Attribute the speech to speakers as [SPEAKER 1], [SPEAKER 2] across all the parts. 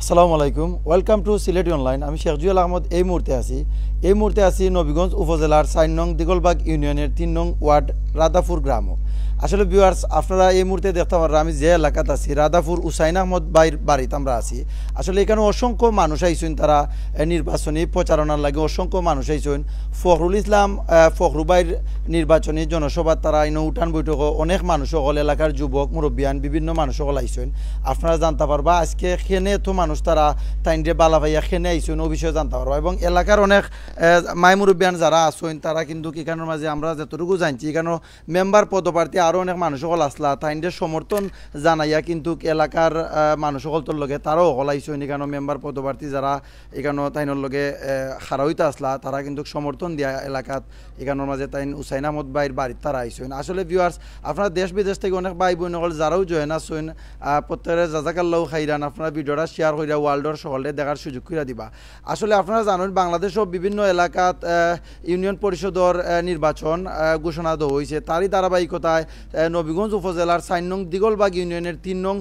[SPEAKER 1] আসসালামু আলাইকুম welcome to Sylheti online. আমি শেখ জুয়েল আহমদ এই মুহূর্তে আছি নবীগঞ্জ উপজেলার ৪ নং দিগলবাগ ইউনিয়নের ৩ নং ওয়ার্ড রাধাপুর গ্রাম। আসলে ভিউয়ার্স, আপনারা এই মুহূর্তে দেখতে পারেন আমি যে এলাকাতে আছি রাধাপুর উসাইন আহমদ ভাইয়ের বাড়িতে আমরা আছি। আসলে এখানে অসংখ্য মানুষ আইসেন, তারা নির্বাচনী প্রচারণার লাগে অসংখ্য মানুষ আইসেন। ফখরুল ইসলাম ফখরুবাইয়ের নির্বাচনী জনসভা তারা ইনো উঠান বৈঠক অনেক মানুষ সকল এলাকার যুবক মুরব্বিয়ান বিভিন্ন মানুষ সকল আইসেন। আপনারা জানতে পারবা আজকে খেনে তো মানুষ তারা তাইনরে বালা ভাইয়া খেনে আইসেন ও বিষয়ে জানতে পারবা, এবং এলাকার অনেক মাই মুরব্বিয়ান যারা আসেন তারা কিন্তু এখানের মাঝে আমরা যতটুকু জানছি এখানে মেম্বার পদপ্রার্থী আরও অনেক মানুষ সকল আসলা তাইনরে সমর্থন জানাইয়া কিন্তু এলাকার মানুষ সকলটোর লগে তারাও সকল আইসেন। এখানে মেম্বার পদপ্রার্থী যারা এখানে তাইনের লগে খাড়া হইতে আসলা তারা কিন্তু সমর্থন দিয়া এলাকাত এখানের মাঝে তাইন উসাইন আহমদ ভাইয়ের বাড়ির তারা আইসেন। আসলে ভিউয়ার্স, আপনারা দেশ বিদেশ থেকে অনেক ভাই বোন সকল যারাও জয়েন আসেন প্রত্যেকের জাজাকাল্লাহ খাইরান। আপনারা ভিডিওটা শেয়ার করিয়া ওয়ার্ল্ডর সকলে দেখার সুযোগ করে দিবা। আসলে আপনারা জানেন বাংলাদেশও বিভিন্ন এলাকাত ইউনিয়ন পরিষদর নির্বাচন ঘোষণা দেওয়া হয়েছে। তারই ধারাবাহিকতায় নবীগঞ্জ উপজেলার ৪ নং দিগলবাগ ইউনিয়নের ৩ নং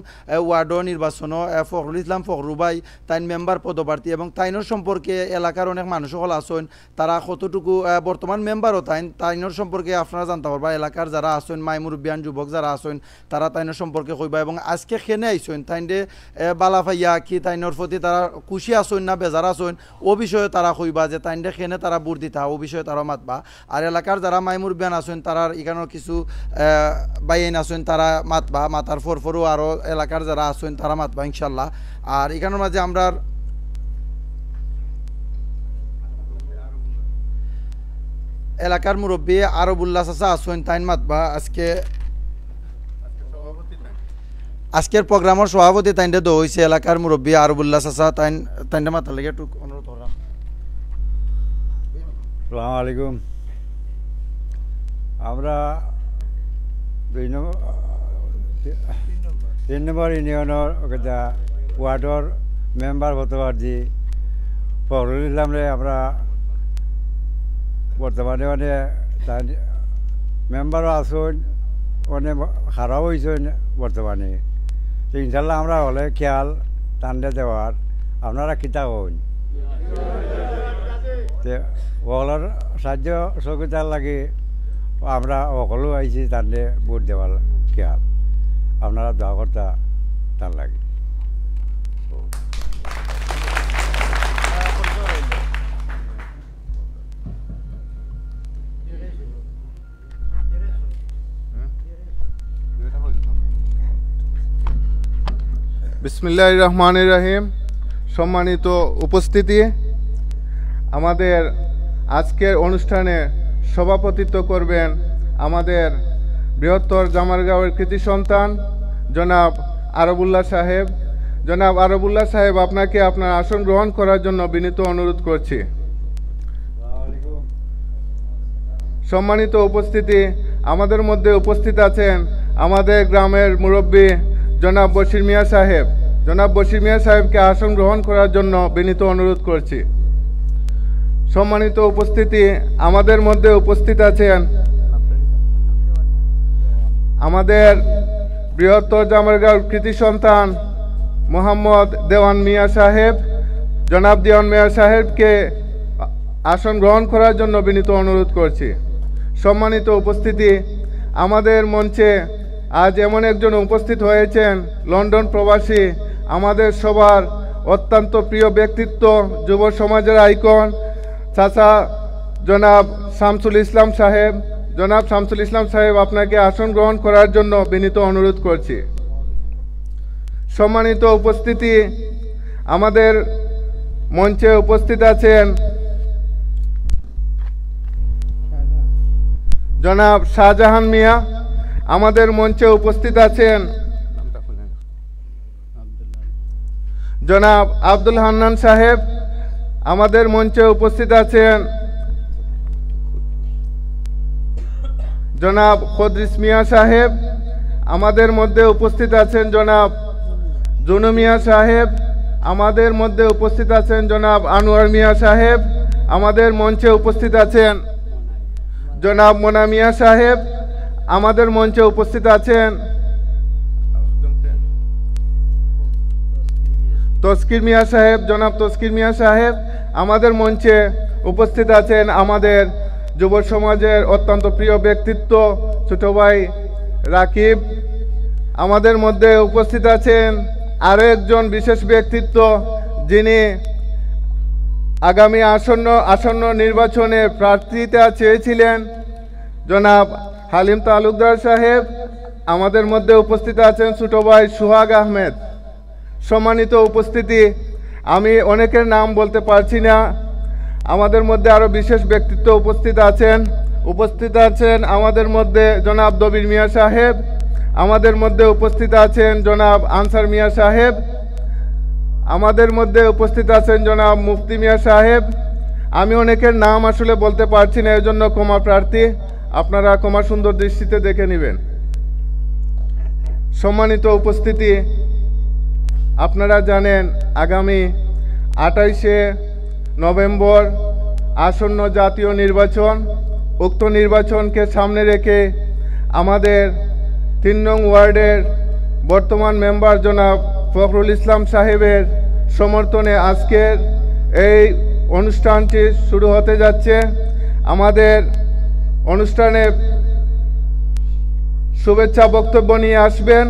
[SPEAKER 1] ওয়ার্ডর নির্বাচনও ফখরুল ইসলাম ফখরুবাই তাইন মেম্বার পদপ্রার্থী, এবং তাইনের সম্পর্কে এলাকার অনেক মানুষ সকল আসেন তারা কতটুকু বর্তমান মেম্বারও তাইনের সম্পর্কে আপনারা জানতে পারবা। এলাকার যারা আসেন মাই মুরব্বিয়ান যুবক যারা আসেন তারা তাইনের সম্পর্কে কইবা, এবং আজকে খেনে আইসেন তাইনরে বালা ভাইয়া কি তাইনের প্রতি তারা খুশি আসেন না বেজার আসেন ও বিষয়ে তারা কইবা, যে তাইনরে খেনে তারা বুট দিতা ও বিষয়ে তারা মাতবা। আর এলাকার যারা মাই মুরব্বিয়ান আসেন তারা এখানের কিছু বাইন আসেন তারা মাতবা, মাতার ফরফরও আরও এলাকার যারা আসেন তারা মাতবা ইনশাল্লাহ। আর এখানের মাঝে আমরা এলাকার মুরব্বী আরবুল্লাহ চাচা আসেন তাইন মাতবা। আজকের প্রোগ্রামের সভাপতি তাইনটা দো হয়েছে এলাকার মুরব্বী আরবুল্লাহ চাচা তাইনটা মাতার লাগে একটু অনুরোধ করলাম।
[SPEAKER 2] আসসালামু আলাইকুম। আমরা ৩ নম্বর ইউনিয়নের ওয়ার্ডর মেম্বার পদপ্রার্থী ফখরুল ইসলামরে আমরা বর্তমানে তার মেম্বারও আসুন অনেক খারাপ হয়েছেন বর্তমানে। তো ইনশাল্লাহ আমরা হলে খেয়াল টান্ডে দেওয়ার আপনারা কিতা হন ওগুলোর সাহায্য সহযোগিতার লাগে আমরা সকলো আইছি টান্ডে ভোট দেওয়ার খেয়াল আপনারা দোয়া করতে তার লাগে।
[SPEAKER 3] বিসমিল্লাহির রহমানির রহিম। সম্মানিত উপস্থিতি, আমাদের আজকের অনুষ্ঠানে সভাপতিত্ব করবেন আমাদের বৃহত্তর জামারগাঁওয়ের কৃতি সন্তান জনাব আরবুল্লাহ সাহেব। জনাব আরবুল্লাহ সাহেব, আপনাকে আপনার আসন গ্রহণ করার জন্য বিনীত অনুরোধ করছি। সম্মানিত উপস্থিতি, আমাদের মধ্যে উপস্থিত আছেন আমাদের গ্রামের মুরব্বী জনাব বশির মিয়া সাহেব। জনাব বশির মিয়া সাহেবকে আসন গ্রহণ করার জন্য বিনীত অনুরোধ করছি। সম্মানিত উপস্থিতি, আমাদের মধ্যে উপস্থিত আছেন আমাদের বৃহত্তর জামারগাঁওর কৃতি সন্তান মোহাম্মদ দেওয়ান মিয়া সাহেব। জনাব দেওয়ান মিয়া সাহেবকে আসন গ্রহণ করার জন্য বিনীত অনুরোধ করছি। সম্মানিত উপস্থিতি, আমাদের মঞ্চে আজ এমন একজন উপস্থিত হয়েছেন লন্ডন প্রবাসী আমাদের সবার অত্যন্ত প্রিয় ব্যক্তিত্ব, যুব সমাজের আইকন চাচা জনাব শামসুল ইসলাম সাহেব। জনাব শামসুল ইসলাম সাহেব, আপনাকে আসন গ্রহণ করার জন্য বিনীত অনুরোধ করছি। সম্মানিত উপস্থিতি, আমাদের মঞ্চে উপস্থিত আছেন জনাব শাহজাহান মিয়া। আমাদের মঞ্চে উপস্থিত আছেন জনাব আব্দুল হান্নান সাহেব। আমাদের মঞ্চে উপস্থিত আছেন জনাব খদ্রিস মিয়া সাহেব। আমাদের মধ্যে উপস্থিত আছেন জনাব জুনু মিয়া সাহেব। আমাদের মধ্যে উপস্থিত আছেন জনাব আনোয়ার মিয়া সাহেব। আমাদের মঞ্চে উপস্থিত আছেন জনাব মোনা মিয়া সাহেব। আমাদের মঞ্চে উপস্থিত আছেন তস্কির মিয়া সাহেব, জনাব তস্কির মিয়া সাহেব। আমাদের মঞ্চে উপস্থিত আছেন আমাদের যুব সমাজের অত্যন্ত প্রিয় ব্যক্তিত্ব ছোট ভাই রাকিব। আমাদের মধ্যে উপস্থিত আছেন আরও একজন বিশেষ ব্যক্তিত্ব, যিনি আগামী আসন্ন নির্বাচনে প্রার্থিতা চেয়েছিলেন, জনাব হালিম তালুকদার সাহেব। আমাদের মধ্যে উপস্থিত আছেন ছোট ভাই সোহাগ আহমেদ। সম্মানিত উপস্থিতি, আমি অনেকের নাম বলতে পারছি না। আমাদের মধ্যে আরও বিশেষ ব্যক্তিত্ব উপস্থিত আছেন আমাদের মধ্যে জনাব দবির মিয়া সাহেব। আমাদের মধ্যে উপস্থিত আছেন জনাব আনসার মিয়া সাহেব। আমাদের মধ্যে উপস্থিত আছেন জনাব মুফতি মিয়া সাহেব। আমি অনেকের নাম আসলে বলতে পারছি না, এর জন্য ক্ষমা প্রার্থী, আপনারা ক্ষমা সুন্দর দৃষ্টিতে দেখে নেবেন। সম্মানিত উপস্থিতি, আপনারা জানেন আগামী 28শে নভেম্বর আসন্ন জাতীয় নির্বাচন। উক্ত নির্বাচনকে সামনে রেখে আমাদের 3 নং ওয়ার্ডের বর্তমান মেম্বার জনাব ফখরুল ইসলাম সাহেবের সমর্থনে আজকের এই অনুষ্ঠানটি শুরু হতে যাচ্ছে। আমাদের অনুষ্ঠানে শুভেচ্ছা বক্তব্য নিয়ে আসবেন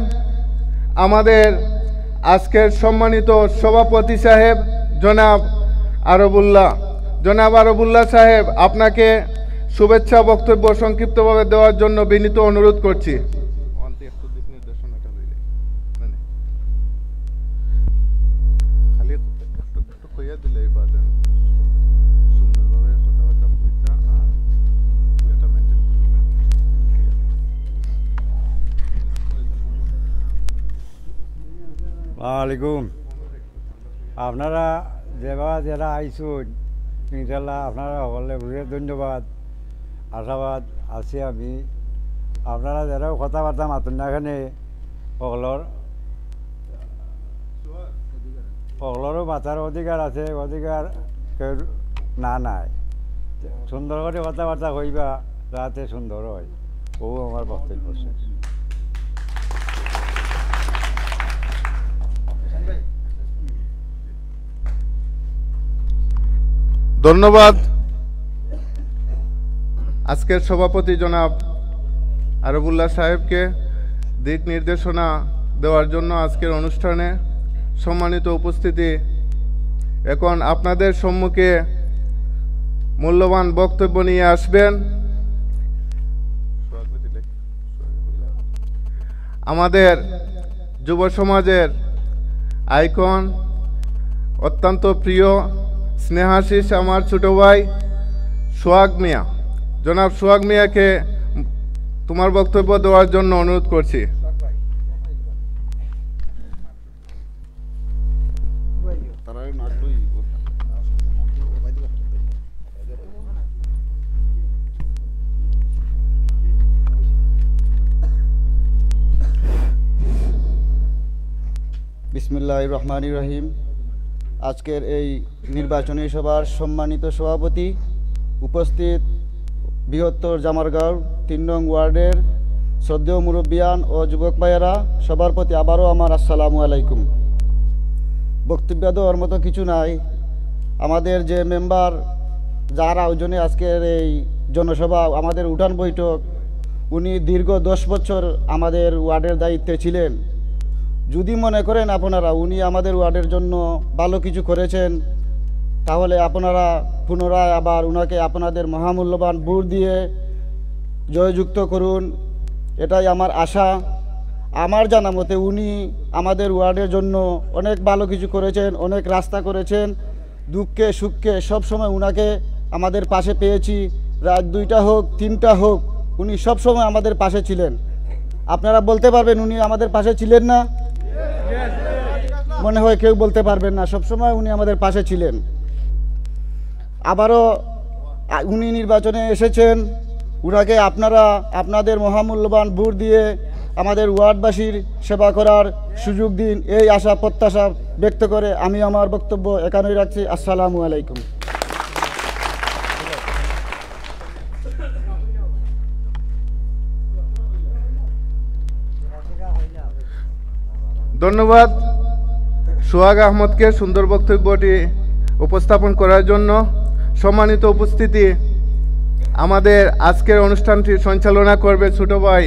[SPEAKER 3] আমাদের আজকের সম্মানিত সভাপতি সাহেব জনাব আরবুল্লাহ সাহেব। আপনাকে শুভেচ্ছা বক্তব্য সংক্ষিপ্তভাবে দেওয়ার জন্য বিনীত অনুরোধ করছি।
[SPEAKER 2] ওয়ালাইকুম। আপনারা যারা আইসুন ইনশাল্লাহ আপনারা সকলে বিশেষ ধন্যবাদ, আশাবাদ আছি আমি। আপনারা যারাও কথাবার্তা মাতুন না, এখানে সকলেরও মাথার অধিকার আছে, অধিকার কেউ নাই। সুন্দর করে কথাবার্তা কইবা যাতে সুন্দর হয়, ও আমার বক্তব্য শেষ।
[SPEAKER 3] ধন্যবাদ আজকের সভাপতি জনাব আরবুল্লাহ সাহেবকে দিক নির্দেশনা দেওয়ার জন্য আজকের অনুষ্ঠানে। সম্মানিত উপস্থিতি, এখন আপনাদের সম্মুখে মূল্যবান বক্তব্য নিয়ে আসবেন আমাদের যুব সমাজের আইকন, অত্যন্ত প্রিয় স্নেহাশিস আমার ছোট ভাই সোহাগ মিয়া। জনাব সোহাগ মিয়াকে তোমার বক্তব্য দেওয়ার জন্য অনুরোধ করছি।
[SPEAKER 4] বিসমিল্লাহির রহমানির রহিম। আজকের এই নির্বাচনী সভার সম্মানিত সভাপতি, উপস্থিত বৃহত্তর জামারগাঁও 3 নং ওয়ার্ডের শ্রদ্ধেয় মুরব্বিয়ান ও যুবক ভাইয়েরা, সবার প্রতি আবারও আমার আসসালামু আলাইকুম। বক্তব্য দেওয়ার মতো কিছু নাই। আমাদের যে মেম্বার যার আয়োজনে আজকের এই জনসভা, আমাদের উঠান বৈঠক, উনি দীর্ঘ 10 বছর আমাদের ওয়ার্ডের দায়িত্বে ছিলেন। যদি মনে করেন আপনারা উনি আমাদের ওয়ার্ডের জন্য ভালো কিছু করেছেন, তাহলে আপনারা পুনরায় আবার ওনাকে আপনাদের মহামূল্যবান ভোট দিয়ে জয়যুক্ত করুন, এটাই আমার আশা। আমার জানা মতে উনি আমাদের ওয়ার্ডের জন্য অনেক ভালো কিছু করেছেন, অনেক রাস্তা করেছেন। দুঃখে সুখে সবসময় উনাকে আমাদের পাশে পেয়েছি। রাত 2টা হোক 3টা হোক, উনি সবসময় আমাদের পাশে ছিলেন। আপনারা বলতে পারবেন উনি আমাদের পাশে ছিলেন না? মনে হয় কেউ বলতে পারবেন না। সবসময় উনি আমাদের পাশে ছিলেন। আবারও উনি নির্বাচনে এসেছেন, উনাকে আপনারা আপনাদের মহামূল্যবান ভোট দিয়ে আমাদের ওয়ার্ডবাসীর সেবা করার সুযোগ দিন, এই আশা প্রত্যাশা ব্যক্ত করে আমি আমার বক্তব্য এখানেই রাখছি। আসসালামু আলাইকুম।
[SPEAKER 3] ধন্যবাদ সোহাগ আহমদকে সুন্দর বক্তব্যটি উপস্থাপন করার জন্য। সম্মানিত উপস্থিতি, আমাদের আজকের অনুষ্ঠানটি সঞ্চালনা করবে ছোট ভাই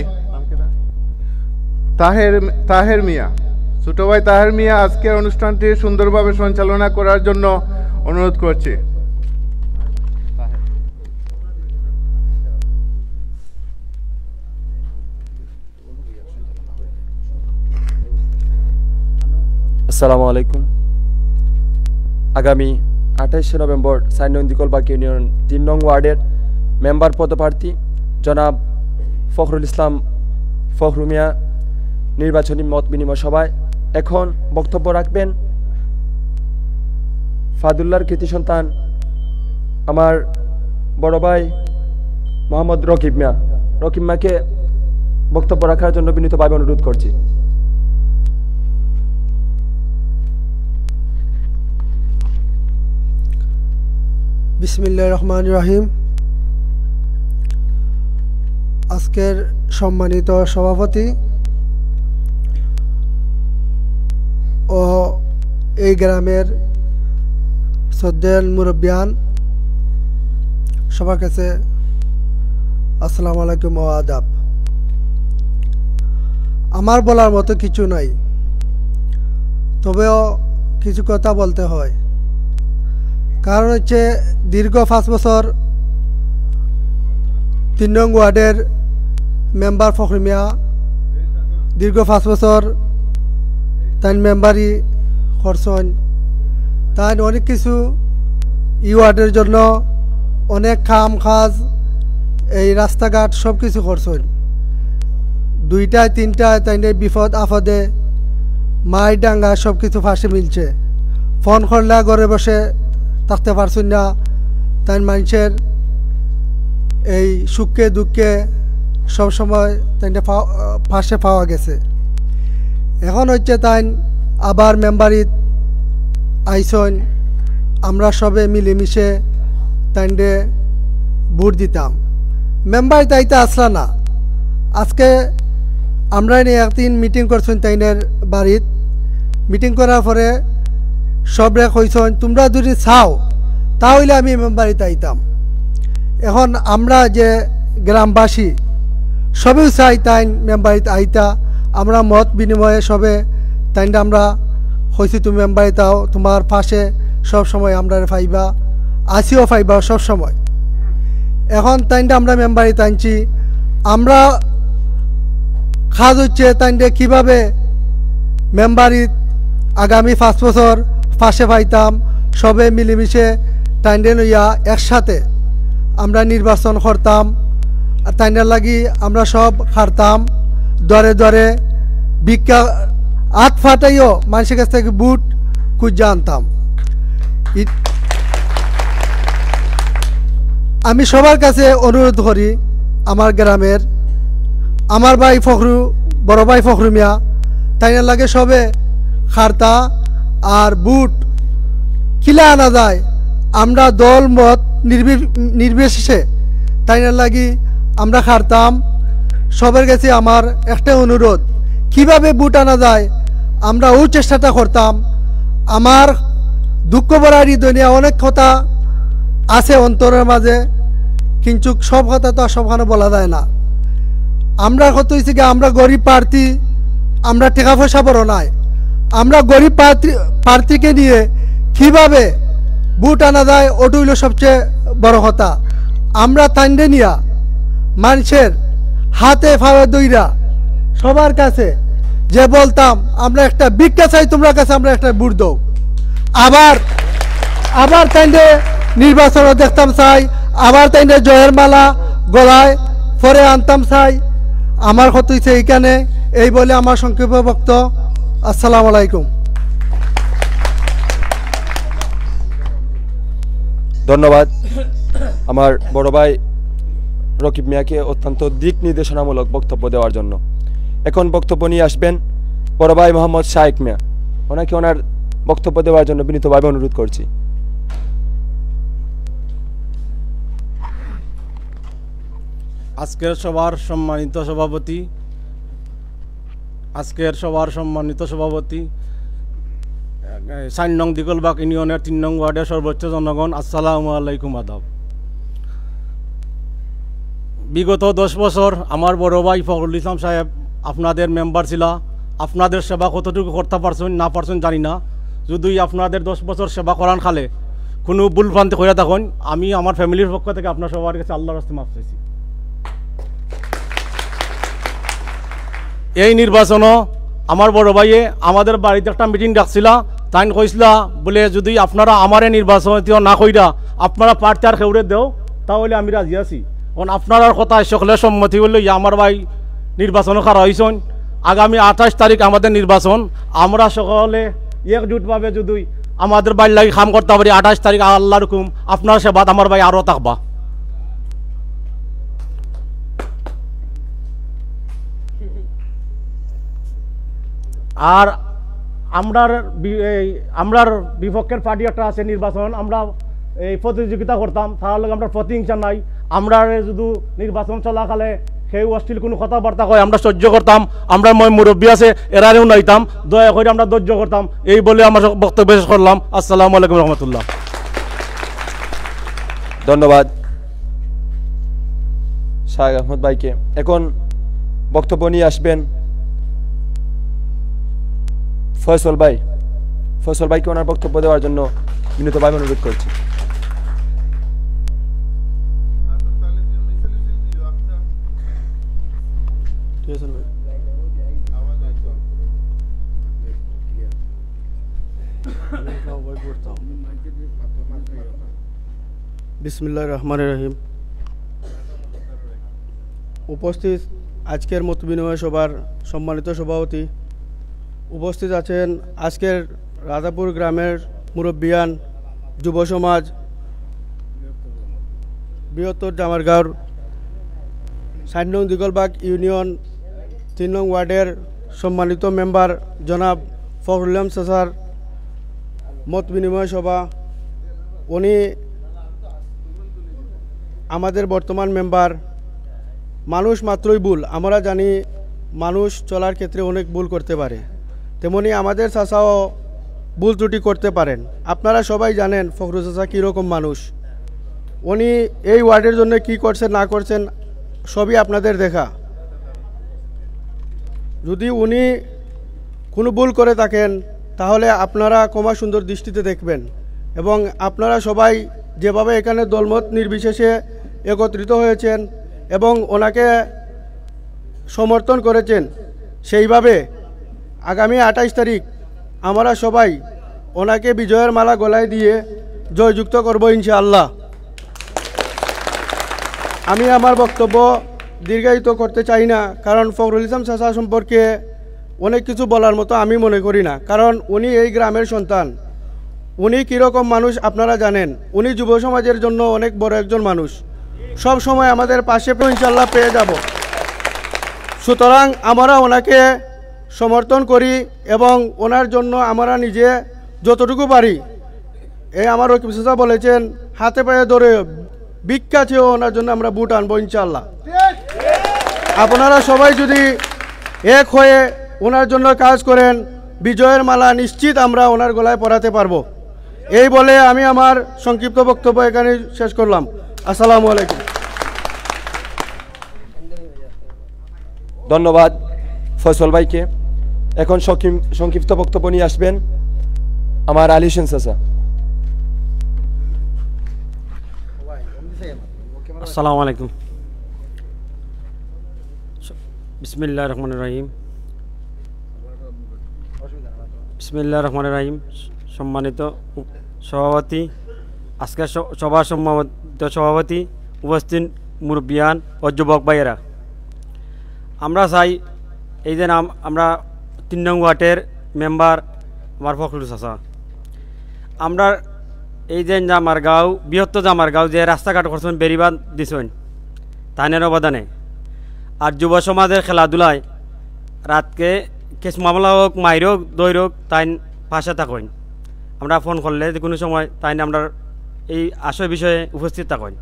[SPEAKER 3] তাহের মিয়া। ছোট ভাই তাহের মিয়া আজকের অনুষ্ঠানটি সুন্দরভাবে সঞ্চালনা করার জন্য অনুরোধ করছি।
[SPEAKER 5] আসসালামু আলাইকুম। আগামী 28শে নভেম্বর 4 নং দিকলবাগ ইউনিয়ন 3 নং ওয়ার্ডের মেম্বার পদপ্রার্থী জনাব ফখরুল ইসলাম ফখরু মিয়া নির্বাচনী মত বিনিময় সভায় এখন বক্তব্য রাখবেন ফাদুল্লাহর কৃতি সন্তান আমার বড় ভাই মোহাম্মদ রকিব মিয়াকে বক্তব্য রাখার জন্য বিনীতভাবে অনুরোধ করছি।
[SPEAKER 6] বিসমিল্লাহির রহমানির রহিম। আজকের সম্মানিত সভাপতি ও এই গ্রামের শ্রদ্ধেয় মুরব্বিয়ান, সবার কাছে আসসালামু আলাইকুম ও আদাব। আমার বলার মতো কিছু নাই, তবেও কিছু কথা বলতে হয়। কারণ হচ্ছে দীর্ঘ 5 বছর 3 নং ওয়ার্ডের মেম্বার ফখরু মিয়া দীর্ঘ 5 বছর তাই মেম্বারই করছেন। তাই অনেক কিছু এই ওয়ার্ডের জন্য অনেক কাজ এই রাস্তাঘাট সব কিছু করছেন। 2টায় 3টায় তাই বিপদ আপদে মাই ডাঙ্গা সব কিছু ফাঁসে মিলছে। ফোন করলে ঘরে বসে থাকতে পারছেন না। তাই মানুষের এই সুখে দুঃখে সবসময় তাই ফাঁসে পাওয়া গেছে। এখন হচ্ছে তাই আবার মেম্বারিত আইসন, আমরা সবে মিলেমিশে তাইন্ডে ভোট দিতাম। মেম্বার তাইতে আসলা না। আজকে আমরা একদিন মিটিং করছেন তাইনের বাড়িত। মিটিং করার পরে সবরে কইছেন তোমরা যদি চাও তাহলে আমি মেম্বারিতে আইতাম। এখন আমরা যে গ্রামবাসী সবেও চাই তাই মেম্বারিতে আইতা। আমরা মত বিনিময়ে সবে তাই আমরা কইছি তুমি মেম্বারিতে আও, তোমার পাশে সব সময় আমরা পাইবা, আসিও পাইবা সব সময়। এখন তাই আমরা মেম্বারিতে আনছি। আমরা কাজ হচ্ছে তাই কীভাবে মেম্বারিত আগামী 5 বছর পাশে পাইতাম, সবে মিলেমিশে টাইন্ডে লইয়া একসাথে আমরা নির্বাচন করতাম। আর টাইন্ডার লাগি আমরা সব হারতাম, দরে দরে ভিক্ষা হাত ফাটাইও মানুষের কাছ থেকে বুট খুঁজে আনতাম। আমি সবার কাছে অনুরোধ করি, আমার গ্রামের আমার ভাই বড় ভাই ফখরু মিয়া তাইনার লাগে সবে খারতা আর বুট কিলা আনা যায়। আমরা দল মত নির্বিশেষে তাইনার লাগি আমরা খারতাম। সবার কাছে আমার একটা অনুরোধ, কিভাবে বুট আনা যায় আমরা ওই চেষ্টাটা করতাম। আমার দুঃখ ভরা হৃদয় অনেক কথা আছে অন্তরের মাঝে, কিন্তু সব কথা তো সবখানে বলা যায় না। আমরা কত হয়েছে কি, আমরা গরিব প্রার্থী, আমরা টাকা পয়সা বড় নাই। আমরা গরিব প্রার্থীকে নিয়ে কিভাবে বুট আনা যায় ওটা হইল সবচেয়ে বড় কথা। আমরা তান্ডে নিয়া মানুষের হাতে ফাওয়া দইরা সবার কাছে যে বলতাম আমরা একটা ভিক্ষা চাই তোমরা কাছে, আমরা একটা বুট দাও। আবার তাইন্ডে নির্বাচনও দেখতাম চাই, আবার তাইন্ডে জয়ের মালা গলায় পরে আনতাম চাই। আমার কথা হচ্ছে এইখানে, এই বলে আমার সংক্ষেপ বক্তব্য। আসসালামু আলাইকুম।
[SPEAKER 5] ধন্যবাদ আমার বড় ভাই রকিব মিয়াকে অত্যন্ত দিক নির্দেশনামূলক বক্তব্য দেওয়ার জন্য। এখন বক্তব্য নিয়ে আসবেন বড় ভাই মোহাম্মদ শায়েক মিয়া। ওনাকে ওনার বক্তব্য দেওয়ার জন্য বিনীতভাবে অনুরোধ করছি।
[SPEAKER 7] আজকের সবার সম্মানিত সভাপতি 4 নং দিগলবাগ ইউনিয়নের 3 নং ওয়ার্ডের সর্বোচ্চ জনগণ, আসসালামু আলাইকুম, আদাব। বিগত 10 বছর আমার বড় ভাই ফখরুল ইসলাম সাহেব আপনাদের মেম্বার ছিল। আপনাদের সেবা কতটুকু করতে পারছেন না পারছেন জানি না। যদি আপনাদের 10 বছর সেবা করান খালে কোনো ভুল ভ্রান্তি করে থাকুন, আমি আমার ফ্যামিলির পক্ষ থেকে আপনার সবার কাছে আল্লাহর রাস্তায় মাফ চাইছি। এই নির্বাচনও আমার বড় ভাইয়ে আমাদের বাড়িতে একটা মিটিং ডাকছিল। তাই কইসলা বলে যদি আপনারা আমারে নির্বাচন না কইরা আপনারা প্রার্থী আর খেউরে দেও তাহলে আমি রাজি আছি। কারণ আপনার কথা সকলে সম্মতি হইল আমার ভাই নির্বাচনও খারা হয়েছেন। আগামী 28 তারিখ আমাদের নির্বাচন। আমরা সকলে একজুটভাবে যদি আমাদের বাড়ির লাগে কাম করতে পারি, 28 তারিখ আল্লাহর হুকুম আপনার সেবাত আমার ভাই আরও থাকবা। আর আমরার বিপক্ষের পার্টি একটা আছে নির্বাচন, আমরা এই প্রতিযোগিতা করতাম, তার লগে আমরা প্রতিহিংসা নাই। আমরা যদি নির্বাচন চলাকালে সেই অশ্লীল কোনো কথাবার্তা কয় আমরা সহ্য করতাম। আমরা মুরব্বী আছে এরারেও নাইতাম, দয়া করে আমরা ধৈর্য করতাম। এই বলে আমার বক্তব্য শেষ করলাম। আসসালামু আলাইকুম রহমতুল্লাহ।
[SPEAKER 5] ধন্যবাদ শাহ আহমদ ভাইকে। এখন বক্তব্য নিয়ে আসবেন ফয়সল ভাই। ফয়সল ভাইকে ওনার বক্তব্য দেওয়ার জন্য বিনীতভাবে অনুরোধ করছি।
[SPEAKER 6] বিসমিল্লাহির রহমানির রহিম। উপস্থিত আজকের মত বিনিময় সভার সম্মানিত সভাপতি, উপস্থিত আছেন আজকের রাধাপুর গ্রামের মুরব্বিয়ান, যুব সমাজ, বৃহত্তর জামারগাঁওর 4 নং দিগলবাগ ইউনিয়ন 3 নং ওয়ার্ডের সম্মানিত মেম্বার জনাব ফখরুল ইসলাম চাচার মত বিনিময় সভা। উনি আমাদের বর্তমান মেম্বার। মানুষ মাত্রই ভুল, আমরা জানি মানুষ চলার ক্ষেত্রে অনেক ভুল করতে পারে, তেমনি আমাদের চাচাও ভুল ত্রুটি করতে পারেন। আপনারা সবাই জানেন ফখরুল চাচা কীরকম মানুষ। উনি এই ওয়ার্ডের জন্য কি করছেন না করছেন সবই আপনাদের দেখা। যদি উনি কোনো ভুল করে থাকেন তাহলে আপনারা ক্ষমা সুন্দর দৃষ্টিতে দেখবেন, এবং আপনারা সবাই যেভাবে এখানে দলমত নির্বিশেষে একত্রিত হয়েছেন এবং ওনাকে সমর্থন করেছেন, সেইভাবে আগামী 28 তারিখ আমরা সবাই ওনাকে বিজয়ের মালা গলায় দিয়ে জয়যুক্ত করব ইনশাআল্লাহ। আমি আমার বক্তব্য দীর্ঘায়িত করতে চাই না, কারণ ফখরুল ইসলাম চাচা সম্পর্কে অনেক কিছু বলার মতো আমি মনে করি না, কারণ উনি এই গ্রামের সন্তান। উনি কীরকম মানুষ আপনারা জানেন। উনি যুব সমাজের জন্য অনেক বড় একজন মানুষ, সব সময় আমাদের পাশে ইনশাআল্লাহ পেয়ে যাব। সুতরাং আমরা ওনাকে সমর্থন করি এবং ওনার জন্য আমরা নিজে যতটুকু পারি, এই আমার রকিব চাচা বলেছেন হাতে পায়ে ধরে ভিক্ষা চেয়েও ওনার জন্য আমরা ভোট আনবো ইনশাআল্লাহ। আপনারা সবাই যদি এক হয়ে ওনার জন্য কাজ করেন, বিজয়ের মালা নিশ্চিত আমরা ওনার গলায় পরাতে পারবো। এই বলে আমি আমার সংক্ষিপ্ত বক্তব্য এখানে শেষ করলাম। আসসালামু আলাইকুম।
[SPEAKER 5] ধন্যবাদ ফয়সল ভাইকে। এখন সংক্ষিপ্ত বক্তব্য নিয়ে আসবেন আমার আলী হোসেন চাচা।
[SPEAKER 8] আসসালামু আলাইকুম। বিসমিল্লাহির রহমানির রহিম। বিসমিল্লাহির রহমানির রহিম। সম্মানিত সভাপতি, আজকের সভার সম্মানিত সভাপতি, উপস্থিত মুরব্বিয়ান ও যুবক ভাইয়েরা, আমরা চাই এই যে আমরা 3 নং ওয়ার্ডের মেম্বার আমার ফখরুল চাচা, আমরা এই যে জামারগাঁও, বৃহত্তর জামারগাঁও যে রাস্তাঘাট করছেন, বেরিবাদ দিছেন তাইনের অবদানে, আর যুব সমাজের খেলাধুলায় রাতকে কেস মামলা হোক, মাইর হোক, দই হোক, তাই পাশে থাকেন। আমরা ফোন করলে যে কোনো সময় তাই আমরা এই আশয় বিষয়ে উপস্থিত থাকেন।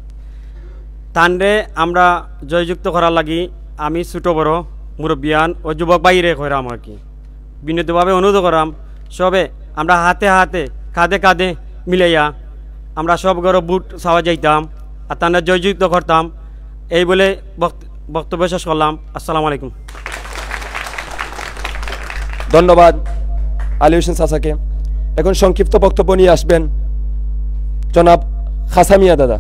[SPEAKER 8] তানরে আমরা জয়যুক্ত করার লাগি আমি ছোটো বড় মুরব্বিয়ান ও যুবক বাইরে করাম আর কি বিনীতভাবে অনুরোধ করাম সবে আমরা হাতে হাতে কাঁধে কাঁধে মিলাইয়া আমরা সব ঘরে বুট চাওয়া যাইতাম আর তাদের জয়যুক্ত করতাম। এই বলে বক্তব্য শেষ করলাম। আসসালামু আলাইকুম।
[SPEAKER 5] ধন্যবাদ আলী হোসেন চাচাকে। এখন সংক্ষিপ্ত বক্তব্য নিয়ে আসবেন জনাব খাসামিয়া দাদা।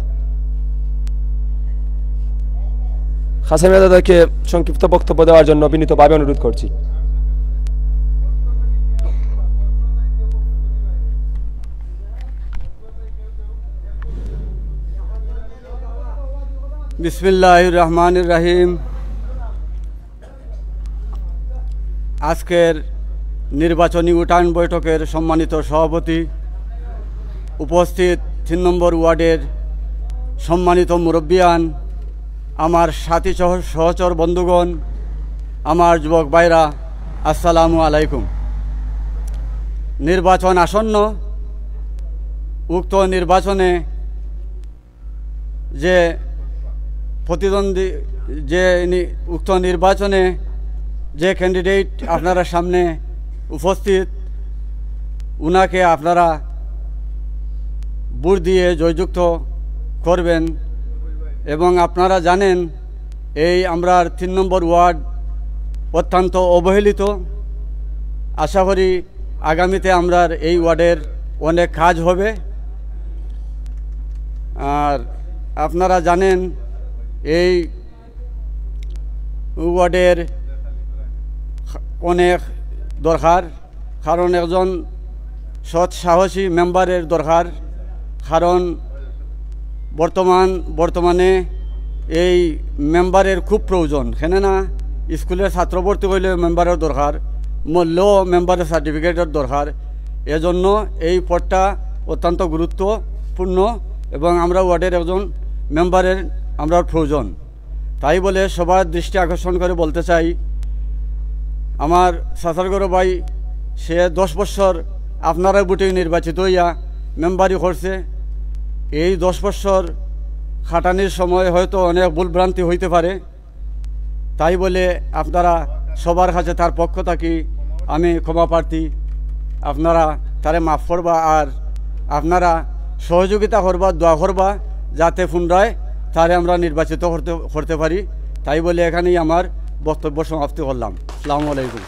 [SPEAKER 5] খাসামিয়া দাদাকে সংক্ষিপ্ত বক্তব্য দেওয়ার জন্য বিনীতভাবে অনুরোধ করছি।
[SPEAKER 9] বিসমিল্লাহির রহমানির রহিম। আজকের নির্বাচনী উঠান বৈঠকের সম্মানিত সভাপতি, উপস্থিত 3 নম্বর ওয়ার্ডের সম্মানিত মুরব্বিয়ান, আমার সাথী সহচর বন্ধুগণ, আমার যুবক ভাইরা, আসসালামু আলাইকুম। নির্বাচন আসন্ন। উক্ত নির্বাচনে যে প্রতিদ্বন্দ্বী উক্ত নির্বাচনে যে ক্যান্ডিডেট আপনারা সামনে উপস্থিত, উনাকে আপনারা ভোট দিয়ে জয়যুক্ত করবেন। এবং আপনারা জানেন এই আমরা 3 নম্বর ওয়ার্ড অত্যন্ত অবহেলিত। আশা করি আগামীতে আমরা এই ওয়ার্ডের অনেক কাজ হবে। আর আপনারা জানেন এই ওয়ার্ডের অনেক দরকার, কারণ একজন সৎ সাহসী মেম্বারের দরকার। কারণ বর্তমানে এই মেম্বারের খুব প্রয়োজন। কেননা স্কুলের ছাত্র ভর্তি হইলে মেম্বারের দরকার, মূল্যও মেম্বারের সার্টিফিকেটের দরকার। এজন্য এই পদটা অত্যন্ত গুরুত্বপূর্ণ এবং আমরা ওয়ার্ডের একজন মেম্বারের আমরা প্রয়োজন। তাই বলে সবার দৃষ্টি আকর্ষণ করে বলতে চাই, আমার সাসারগর ভাই সে 10 বছর আপনারা বুটে নির্বাচিত হইয়া মেম্বারি করছে। এই 10 বছর খাটানির সময় হয়তো অনেক ভুলভ্রান্তি হইতে পারে। তাই বলে আপনারা সবার কাছে তার পক্ষ থাকি আমি ক্ষমা প্রার্থী। আপনারা তারে মাফ করবা আর আপনারা সহযোগিতা করবা, দোয়া করবা যাতে পুনরায় তারে আমরা নির্বাচিত করতে পারি। তাই বলে এখানেই আমার বক্তব্য সমাপ্তি করলাম। আসসালামু আলাইকুম।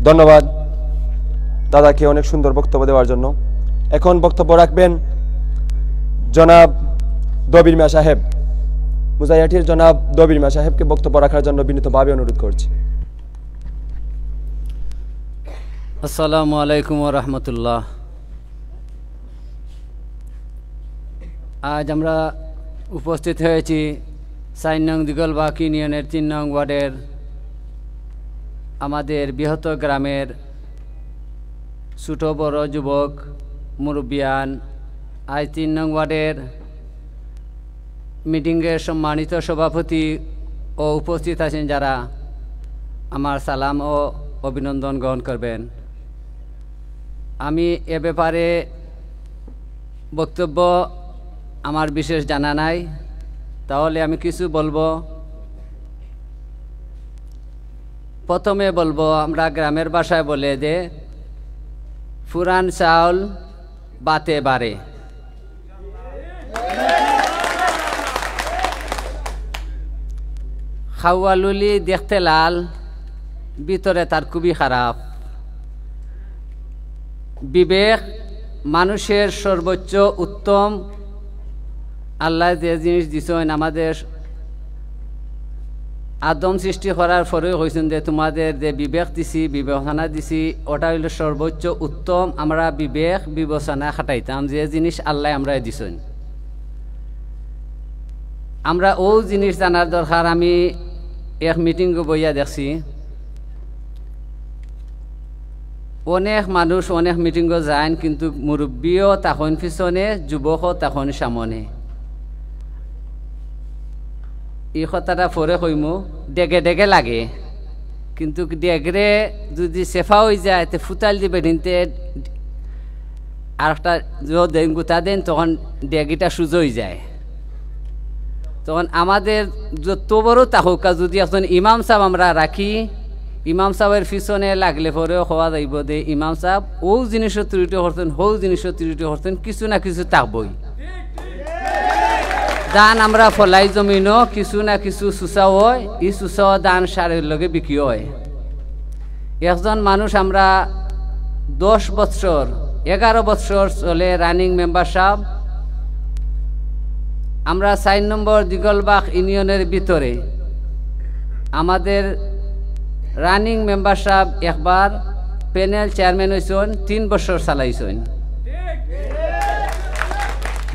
[SPEAKER 5] ধন্যবাদ দাদাকে অনেক সুন্দর বক্তব্য দেওয়ার জন্য। এখন বক্তব্য রাখবেন জনাব দবির মিয়া সাহেব। মুজাইয়াটির জনাব দবির মিয়া সাহেবকে বক্তব্য রাখার জন্য বিনীতভাবে অনুরোধ করছি।
[SPEAKER 10] আসসালামু আলাইকুম ওয়া রাহমাতুল্লাহ। আজ আমরা উপস্থিত হয়েছি 4 নং দিগলবাগ ইউনিয়নের 3 নং ওয়ার্ডের আমাদের বৃহত্তর গ্রামের ছোট বড় যুবক মুরব্বিয়ান। আজ 3 নং ওয়ার্ডের মিটিংয়ের সম্মানিত সভাপতি ও উপস্থিত আছেন যারা, আমার সালাম ও অভিনন্দন গ্রহণ করবেন। আমি এ ব্যাপারে বক্তব্য আমার বিশেষ জানা নাই, তাহলে আমি কিছু বলবো। প্রথমে বলবো, আমরা গ্রামের ভাষায় বলে যে ফুরান চাউল বাতে বাড়ে। খাওয়ালুলি দেখতে লাল, ভিতরে তার খুবই খারাপ। বিবেক মানুষের সর্বোচ্চ উত্তম। আল্লাহ যে জিনিস দিছেন, আমাদের আদম সৃষ্টি করার পরেও কইছেন যে তোমাদের যে বিবেক দিছি, বিবেচনা দিছি, ওটা হইল সর্বোচ্চ উত্তম। আমরা বিবেক বিবেচনা খাটাইতাম যে জিনিস আল্লাহ আমরা দিছেন, আমরা ও জিনিস জানার দরকার। আমি এক মিটিং বইয়া দেখছি, অনেক মানুষ অনেক মিটিংও যান, কিন্তু মুরব্বীও তখন পিছনে, যুবকও তখন সামনে। এই কথাটা পরে কইমু, ডেগে ডেগে লাগে, কিন্তু ডেগরে যদি সেফা হয়ে যায় তো ফুতাল দিবে নিতে আর একটা দেন গুতা দেন, তখন ডেগিটা সুজো হয়ে যায়। তখন আমাদের যত বড় তাহকা যদি এখন ইমাম সাহেব আমরা রাখি, ইমাম সাহেবের পিছনে লাগলে পরেও হওয়া যাইব যে ইমাম সাহেব ও জিনিসও ত্রুটি করতেন হৌ জিনিসও ত্রুটি করতেন কিছু না কিছু থাকবই দান আমরা ফলাই জমিনও কিছু না কিছু চুচা হয় ই চুচাও দান সারের লগে বিক্রি হয় একজন মানুষ আমরা 10 বছর 11 বছর চলে রানিং মেম্বারশিপ আমরা 4 নম্বর দিগলবাগ ইউনিয়নের ভিতরে আমাদের রানিং মেম্বারশিপ একবার প্যানেল চেয়ারম্যান হয়েছেন 3 বছর চালাইছেন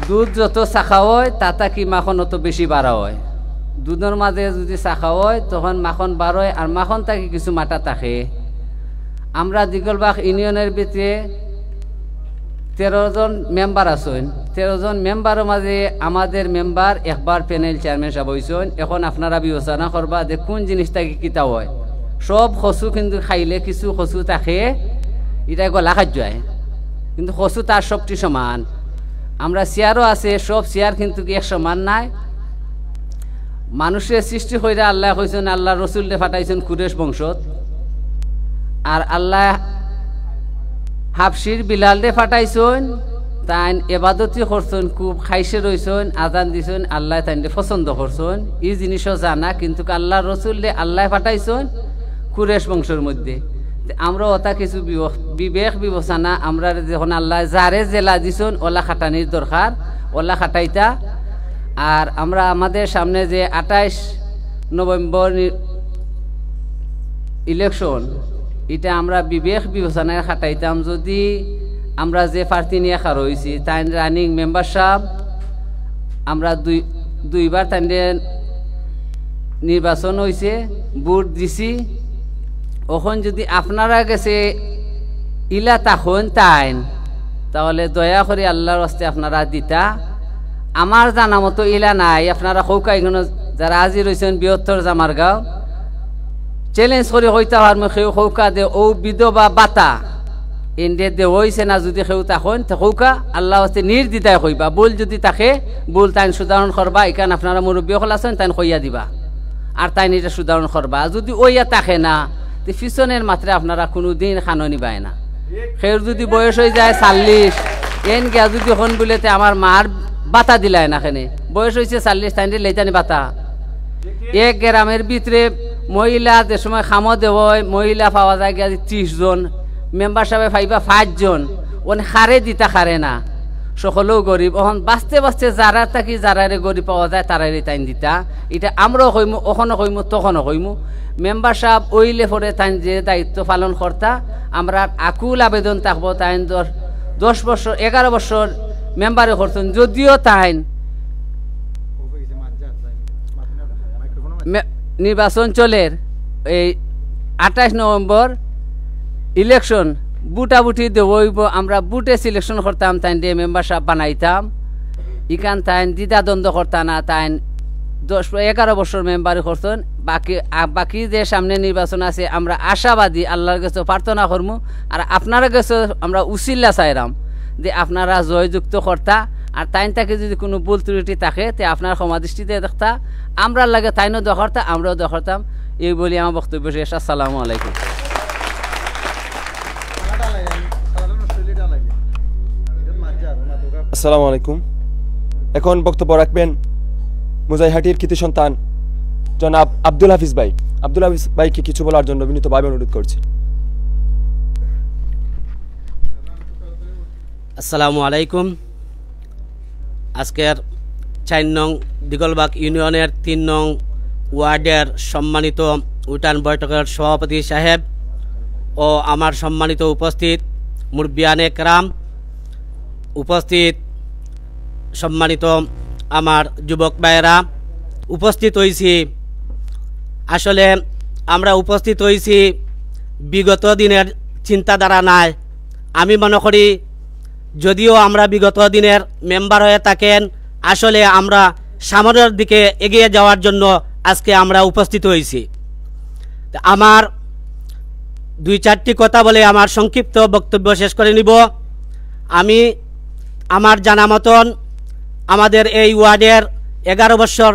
[SPEAKER 10] দুধ যত চাখা হয় তাতা কি মাখন অত বেশি বাড়া হয় দুধের মাঝে যদি চাখা হয় তখন মাখন বাড়য় আর মাখন তাকে কিছু মাটা থাকে আমরা দিগলবাগ ইউনিয়নের ভিতরে 13 জন মেম্বার আছেন 13 জন মেম্বারের মাঝে আমাদের মেম্বার একবার প্যানেল চেয়ারম্যান সাহেব হয়েছেন এখন আপনারা বিবেচনা করবা যে কোন জিনিসটাকে কিতা হয় সব খসু কিন্তু খাইলে কিছু খসু থাকে এটা গলা খাদ্য হয় কিন্তু খসু তার সবটি সমান আমরা চেয়ারও আছে সব চেয়ার কিন্তু এক সমান নাই মানুষের সৃষ্টি হইলে আল্লাহ কইছেন আল্লাহ রসুলকে ফাটাইছেন কুরেশ বংশত আর আল্লাহ হাফসির বিলালরে ফাটাইছেন তাই এবাদতি করছেন খুব খাইছে রইছেন আজান দিছেন আল্লাহ তাইনরে পছন্দ করছেন এই জিনিসও জানা কিন্তু আল্লাহ রসুলরে আল্লাহ ফাটাইছেন কুরেশ বংশের মধ্যে আমরা ওটা কিছু বিবেক বিবেচনা আমরা যখন আল্লাহ যারে জেলা দিছেন ওলা খাটানির দরকার ওলা খাটাইতা আর আমরা আমাদের সামনে যে 28 নভেম্বর ইলেকশন এটা আমরা বিবেক বিবেচনায় খাটাইতাম যদি আমরা যে প্রার্থী নিয়ে খার হয়েছি তাই রানিং মেম্বারশিপ আমরা দুইবার তাই নির্বাচন হয়েছে ভোট দিছি ওখন যদি আপনারা গেছে ইলা তখন তাইন তাহলে দয়া করে আল্লাহর রাস্তে আপনারা দিতা আমার জানা মতো ইলা নাই আপনারা সৌকা এখানে যারা আজি রয়েছেন বৃহত্তর জামারগাঁও চ্যালেঞ্জ করে হইতে পার সেও সৌকা দে ও বিধবা বাতা এনে দে হয়েছে না যদি সেও তখন সৌকা আল্লাহ রাস্তে নির্দ্বিধায় কইবা বল যদি তাকে বল তাইন সুধারণ করবা এখানে আপনারা মুরব্বী হল আছেন তাইন কইয়া দিবা আর তাইন এটা সুধারণ করবা যদি ওইয়া তাকে না পিছনের মাত্রে আপনারা কোনো দিন খাননি পায় না সের যদি বয়স হয়ে যায় 40 এন গিয়া যদি হন বলেতে আমার মার বাতা দিলায় না খানে বয়স হয়েছে 40 তাই লেতানি বাতা এক গ্রামের ভিতরে মহিলা যে সময় খামো দেব মহিলা পাওয়া যায় গিয়া 30 জন মেম্বার সাহেব পাইবা 5 জন ওন খারে দিতা খারে না সকলেও গরিব ওখান বাঁচতে বাঁচতে যারা থাকি যারারে গরিব পাওয়া যায় তারারে তাইন দিতা এটা আমরাও কইমু ওখানে কইমু তখনও কইমু মেম্বার সাহেব ওইলে পরে তাই যে দায়িত্ব পালন কর্তা আমরা আকুল আবেদন থাকবো তাই 10 বছর 11 বছর মেম্বারে করতেন যদিও তাই নির্বাচন চলের এই 28 নভেম্বর ইলেকশন বুটাবুটি দেবইব আমরা বুটে সিলেকশন করতাম তাই দিয়ে মেম্বারশিপ বানাইতাম ইকান তাই দ্বিধা দ্বন্দ্ব করতাম না তাই 11 বছর মেম্বারি করতেন বাকি যে সামনে নির্বাচন আছে আমরা আশাবাদী আল্লাহর কাছে প্রার্থনা করবো আর আপনারা কাছে আমরা উসিল্লা চাইরাম যে আপনারা জয়যুক্ত কর্তা আর তাইন তাকে যদি কোনো ভুল ত্রুটি থাকে তে আপনার সমাদৃষ্টিতে দেখতা আমরা লাগে তাইনও দেখরতা আমরাও দেখরতাম এই বলি আমার বক্তব্য শেষ আসসালামু আলাইকুম
[SPEAKER 5] আসসালামু আলাইকুম এখন বক্তব্য রাখবেন মুজাইহাটির কৃতি সন্তান জনাব আব্দুল হাফিজ ভাই আব্দুল হাফিজ ভাইকে কিছু বলার জন্য বিনীতভাবে অনুরোধ করছি
[SPEAKER 11] আসসালামু আলাইকুম আজকের 4 নং দিগলবাগ ইউনিয়নের 3 নং ওয়ার্ডের সম্মানিত উঠান বৈঠকের সভাপতি সাহেব ও আমার সম্মানিত উপস্থিত মুরব্বিয়ানে কেরাম উপস্থিত সম্মানিত আমার যুবক ভাইয়েরা উপস্থিত হয়েছি আসলে আমরা উপস্থিত হয়েছি বিগত দিনের চিন্তাধারা নাই আমি মনে করি যদিও আমরা বিগত দিনের মেম্বার হয়ে থাকেন আসলে আমরা সামনের দিকে এগিয়ে যাওয়ার জন্য আজকে আমরা উপস্থিত হয়েছি আমার 2-4টি কথা বলে আমার সংক্ষিপ্ত বক্তব্য শেষ করে নিব আমি আমার জানা মতন আমাদের এই ওয়ার্ডের 11 বছর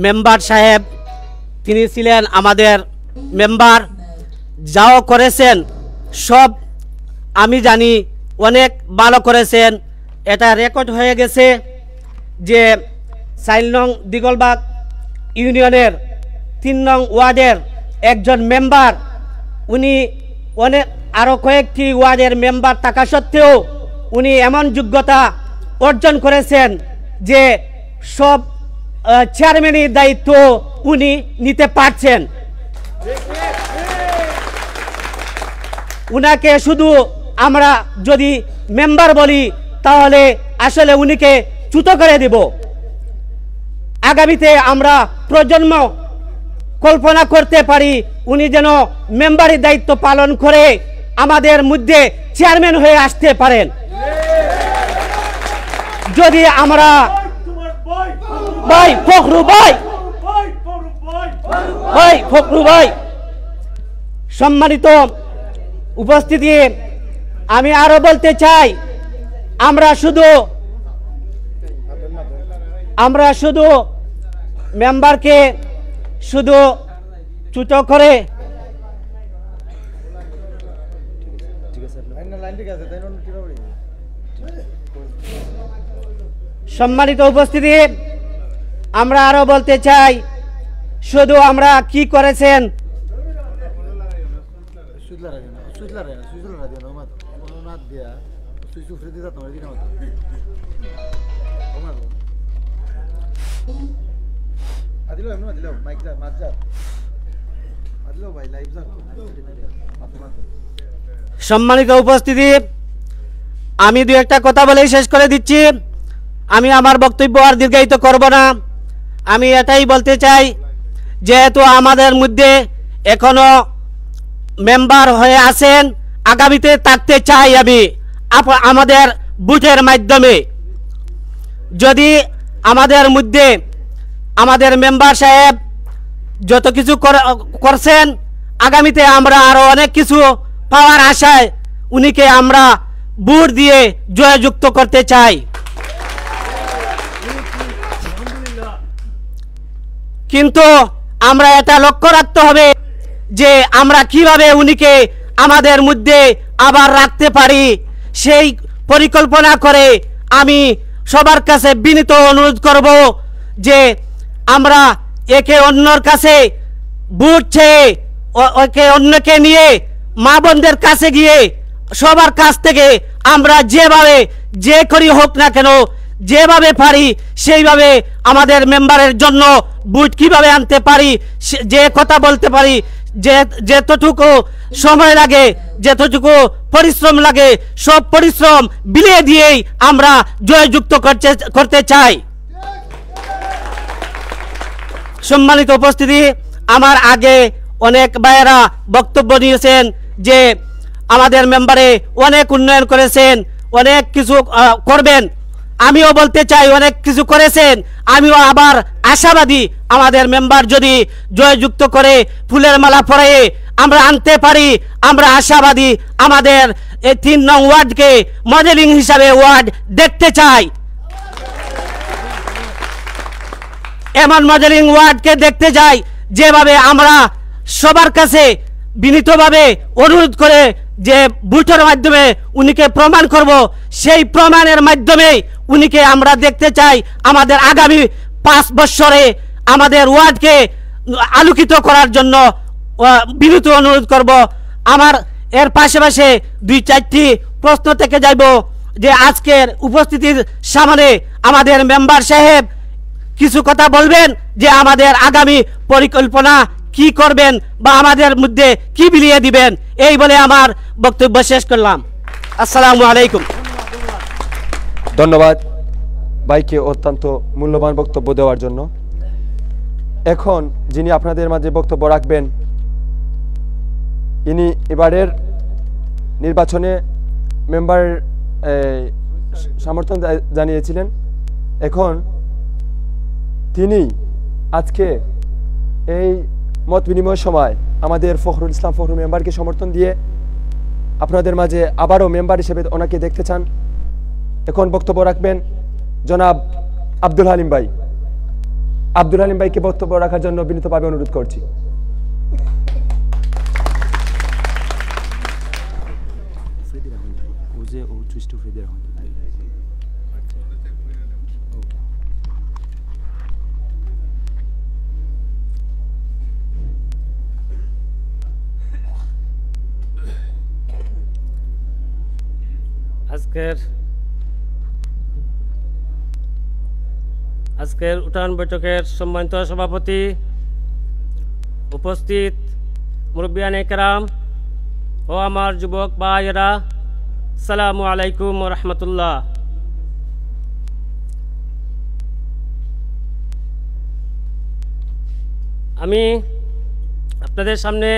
[SPEAKER 11] মেম্বার সাহেব তিনি ছিলেন আমাদের মেম্বার যাও করেছেন সব আমি জানি অনেক ভালো করেছেন। এটা রেকর্ড হয়ে গেছে যে 4 নং দিগলবাগ ইউনিয়নের 3 নং ওয়ার্ডের একজন মেম্বার, উনি অনেক আরও কয়েকটি ওয়ার্ডের মেম্বার থাকা সত্ত্বেও উনি এমন যোগ্যতা অর্জন করেছেন যে সব চেয়ারম্যানের দায়িত্ব উনি নিতে পারছেন। উনাকে শুধু আমরা যদি মেম্বার বলি তাহলে আসলে উনিকে চ্যুত করে দেব। আগামীতে আমরা প্রজন্ম কল্পনা করতে পারি উনি যেন মেম্বারের দায়িত্ব পালন করে আমাদের মধ্যে চেয়ারম্যান হয়ে আসতে পারেন। যদি আমরা ভাই ফখরু ভাই সম্মানিত উপস্থিতি, আমি আরো বলতে চাই আমরা শুধু মেম্বারকে শুধু চ্যুত করে সম্মানিত উপস্থিতি, আমরা আরো বলতে চাই শুধু আমরা কি করেছেন সম্মানিত উপস্থিতি, আমি দু একটা কথা বলেই শেষ করে দিচ্ছি। আমি আমার বক্তব্য আর দীর্ঘায়িত করব না। আমি এটাই বলতে চাই, যেহেতু আমাদের মধ্যে এখনো মেম্বার হয়ে আছেন, আগামীতে থাকতে চাই আমি আমাদের বুথের মাধ্যমে। যদি আমাদের মধ্যে আমাদের মেম্বার সাহেব যত কিছু করছেন, আগামীতে আমরা আরো অনেক কিছু পাওয়ার আশায় উনিকে আমরা ভোট দিয়ে জয়যুক্ত করতে চাই। কিন্তু আমরা এটা লক্ষ্য রাখতে হবে যে আমরা কিভাবে উনিকে আমাদের মধ্যে আবার রাখতে পারি, সেই পরিকল্পনা করে আমি সবার কাছে বিনীত অনুরোধ করব যে আমরা একে অন্যর কাছে ভোট চেয়ে একে অন্যকে নিয়ে মা বোনদের কাছে গিয়ে সবার কাছ থেকে আমরা যেভাবে যে করি হোক না কেন, যেভাবে পারি সেইভাবে আমাদের মেম্বারের জন্য ভোট কিভাবে আনতে পারি, যে কথা বলতে পারি, যেতটুকু সময় লাগে, যেতটুকু পরিশ্রম লাগে, সব পরিশ্রম বিলিয়ে দিয়েই আমরা জয়যুক্ত করতে চাই। সম্মানিত উপস্থিতি, আমার আগে অনেক ভাইয়েরা বক্তব্য দিয়েছেন যে আমাদের মেম্বারে অনেক উন্নয়ন করেছেন, অনেক কিছু করবেন। আমিও বলতে চাই অনেক কিছু করেছেন, আমিও আবার আশাবাদী আমাদের মেম্বার যদি জয়যুক্ত করে ফুলের মালা পরিয়ে আমরা আনতে পারি, আমরা আশাবাদী আমাদের এই 3 নং ওয়ার্ডকে মডেলিং হিসাবে ওয়ার্ড দেখতে চাই। এমন মডেলিং ওয়ার্ডকে দেখতে চাই যেভাবে আমরা সবার কাছে বিনীতভাবে অনুরোধ করে যে ভোটের মাধ্যমে উনিকে প্রমাণ করব, সেই প্রমাণের মাধ্যমে উনিকে আমরা দেখতে চাই আমাদের আগামী 5 বছরে আমাদের ওয়ার্ডকে আলোকিত করার জন্য বিনীত অনুরোধ করব। আমার এর পাশাপাশি 2-4টি প্রশ্ন থেকে যাইব যে আজকের উপস্থিতির সামনে আমাদের মেম্বার সাহেব কিছু কথা বলবেন যে আমাদের আগামী পরিকল্পনা কি করবেন বা আমাদের মধ্যে কি বিলিয়ে দিবেন, এই বলে আমার বক্তব্য শেষ করলাম। আসসালামু আলাইকুম।
[SPEAKER 5] ধন্যবাদ ভাইকে অত্যন্ত মূল্যবান বক্তব্য দেওয়ার জন্য। এখন যিনি আপনাদের মাঝে বক্তব্য রাখবেন, ইনি এবারের নির্বাচনে মেম্বার সমর্থন জানিয়েছিলেন। এখন তিনি আজকে এই মত বিনিময়ের সময় আমাদের ফখরুল ইসলাম ফখরু মেম্বারকে সমর্থন দিয়ে আপনাদের মাঝে আবারও মেম্বার হিসেবে ওনাকে দেখতে চান। এখন বক্তব্য রাখবেন জনাব আব্দুল হালিম ভাই। আব্দুল হালিম ভাইকে বক্তব্য রাখার জন্য বিনীতভাবে অনুরোধ করছি।
[SPEAKER 8] twist to feed around.
[SPEAKER 12] আজকের উঠান বৈঠকের সম্মানিত সভাপতি, উপস্থিত মুরব্বিয়ানে কেরাম ও আমার যুবক ভাইয়েরা, আসসালামু আলাইকুম ওয়া রাহমাতুল্লাহ। আমি আপনাদের সামনে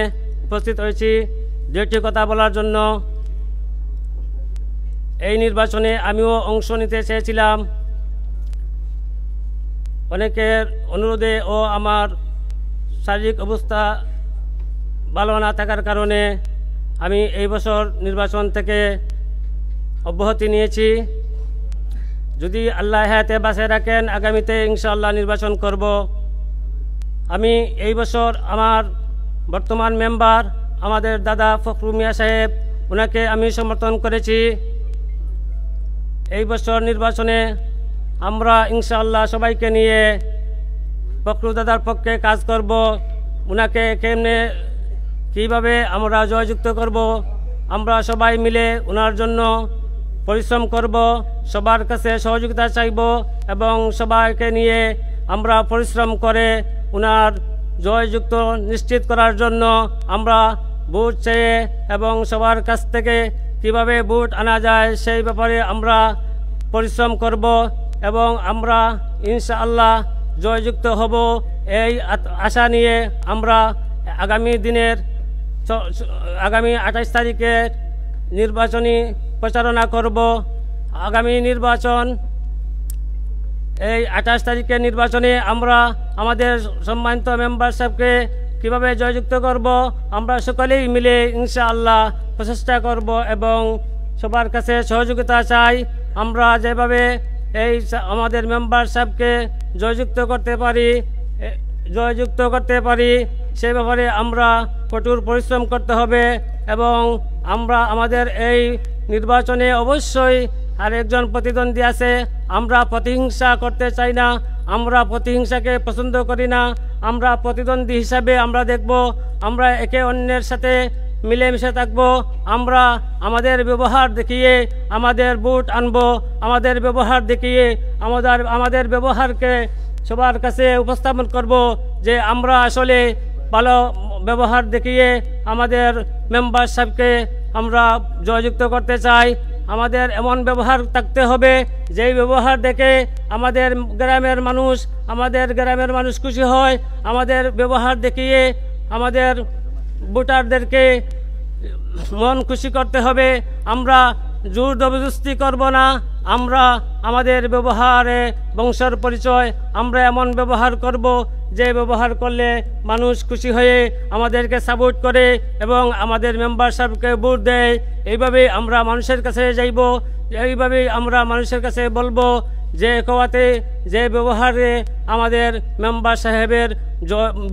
[SPEAKER 12] উপস্থিত হয়েছি দুটি কথা বলার জন্য। এই নির্বাচনে আমিও অংশ নিতে চেয়েছিলাম, অনেকের অনুরোধে ও আমার শারীরিক অবস্থা ভালো না থাকার কারণে আমি এই বছর নির্বাচন থেকে অব্যাহতি নিয়েছি। যদি আল্লাহ হায়াতে বাঁচিয়ে রাখেন আগামীতে ইনশাআল্লাহ নির্বাচন করব। আমি এই বছর আমার বর্তমান মেম্বার আমাদের দাদা ফখরুল মিয়া সাহেব, ওনাকে আমি সমর্থন করেছি। এই বছর নির্বাচনে আমরা ইনশাআল্লাহ সবাইকে নিয়ে ফখরুল দাদার পক্ষে কাজ করব। ওনাকে কীভাবে আমরা জয়যুক্ত করব, আমরা সবাই মিলে ওনার জন্য পরিশ্রম করব, সবার কাছে সহযোগিতা চাইব এবং সবাইকে নিয়ে আমরা পরিশ্রম করে ওনার জয়যুক্ত নিশ্চিত করার জন্য আমরা ভোট চেয়ে এবং সবার কাছ থেকে কিভাবে ভোট আনা যায় সেই ব্যাপারে আমরা পরিশ্রম করব এবং আমরা ইনশাআল্লাহ জয়যুক্ত হব। এই আশা নিয়ে আমরা আগামী 28 তারিখের নির্বাচনী প্রচারণা করব। আগামী নির্বাচন এই 28 তারিখের নির্বাচনে আমরা আমাদের সম্মানিত মেম্বার সাহেবকে কীভাবে জয়যুক্ত করব আমরা সকলেই মিলে ইনশাআল্লাহ প্রচেষ্টা করব এবং সবার কাছে সহযোগিতা চাই। আমরা যেভাবে এই আমাদের মেম্বার সাহেবকে জয়যুক্ত করতে পারি সেই ব্যাপারে আমরা কঠোর পরিশ্রম করতে হবে এবং আমরা আমাদের এই নির্বাচনে অবশ্যই আরেকজন প্রতিদ্বন্দ্বী আছে। আমরা প্রতিহিংসা করতে চাই না, আমরা প্রতিহিংসাকে পছন্দ করি না। আমরা প্রতিদ্বন্দ্বী হিসাবে আমরা দেখব, আমরা একে অন্যের সাথে মিলেমিশে থাকব। আমরা আমাদের ব্যবহার দেখিয়ে আমাদের ভোট আনব, আমাদের ব্যবহার দেখিয়ে আমাদের ব্যবহারকে সবার কাছে উপস্থাপন করব যে আমরা আসলে ভালো ব্যবহার দেখিয়ে আমাদের মেম্বার সাহেবকে আমরা জয়যুক্ত করতে চাই। আমাদের এমন ব্যবহার থাকতে হবে যেই ব্যবহার দেখে আমাদের গ্রামের মানুষ খুশি হয়। আমাদের ব্যবহার দেখিয়ে আমাদের ভোটারদেরকে মন খুশি করতে হবে। আমরা জোর জবরদস্তি করব না, আমরা আমাদের ব্যবহারে বংশের পরিচয় আমরা এমন ব্যবহার করব যে ব্যবহার করলে মানুষ খুশি হয়ে আমাদেরকে সাপোর্ট করে এবং আমাদের মেম্বার সাহেবকে ভোট দেয়। এইভাবেই আমরা মানুষের কাছে যাইব, এইভাবেই আমরা মানুষের কাছে বলবো যে কোয়াতে যে ব্যবহারে আমাদের মেম্বার সাহেবের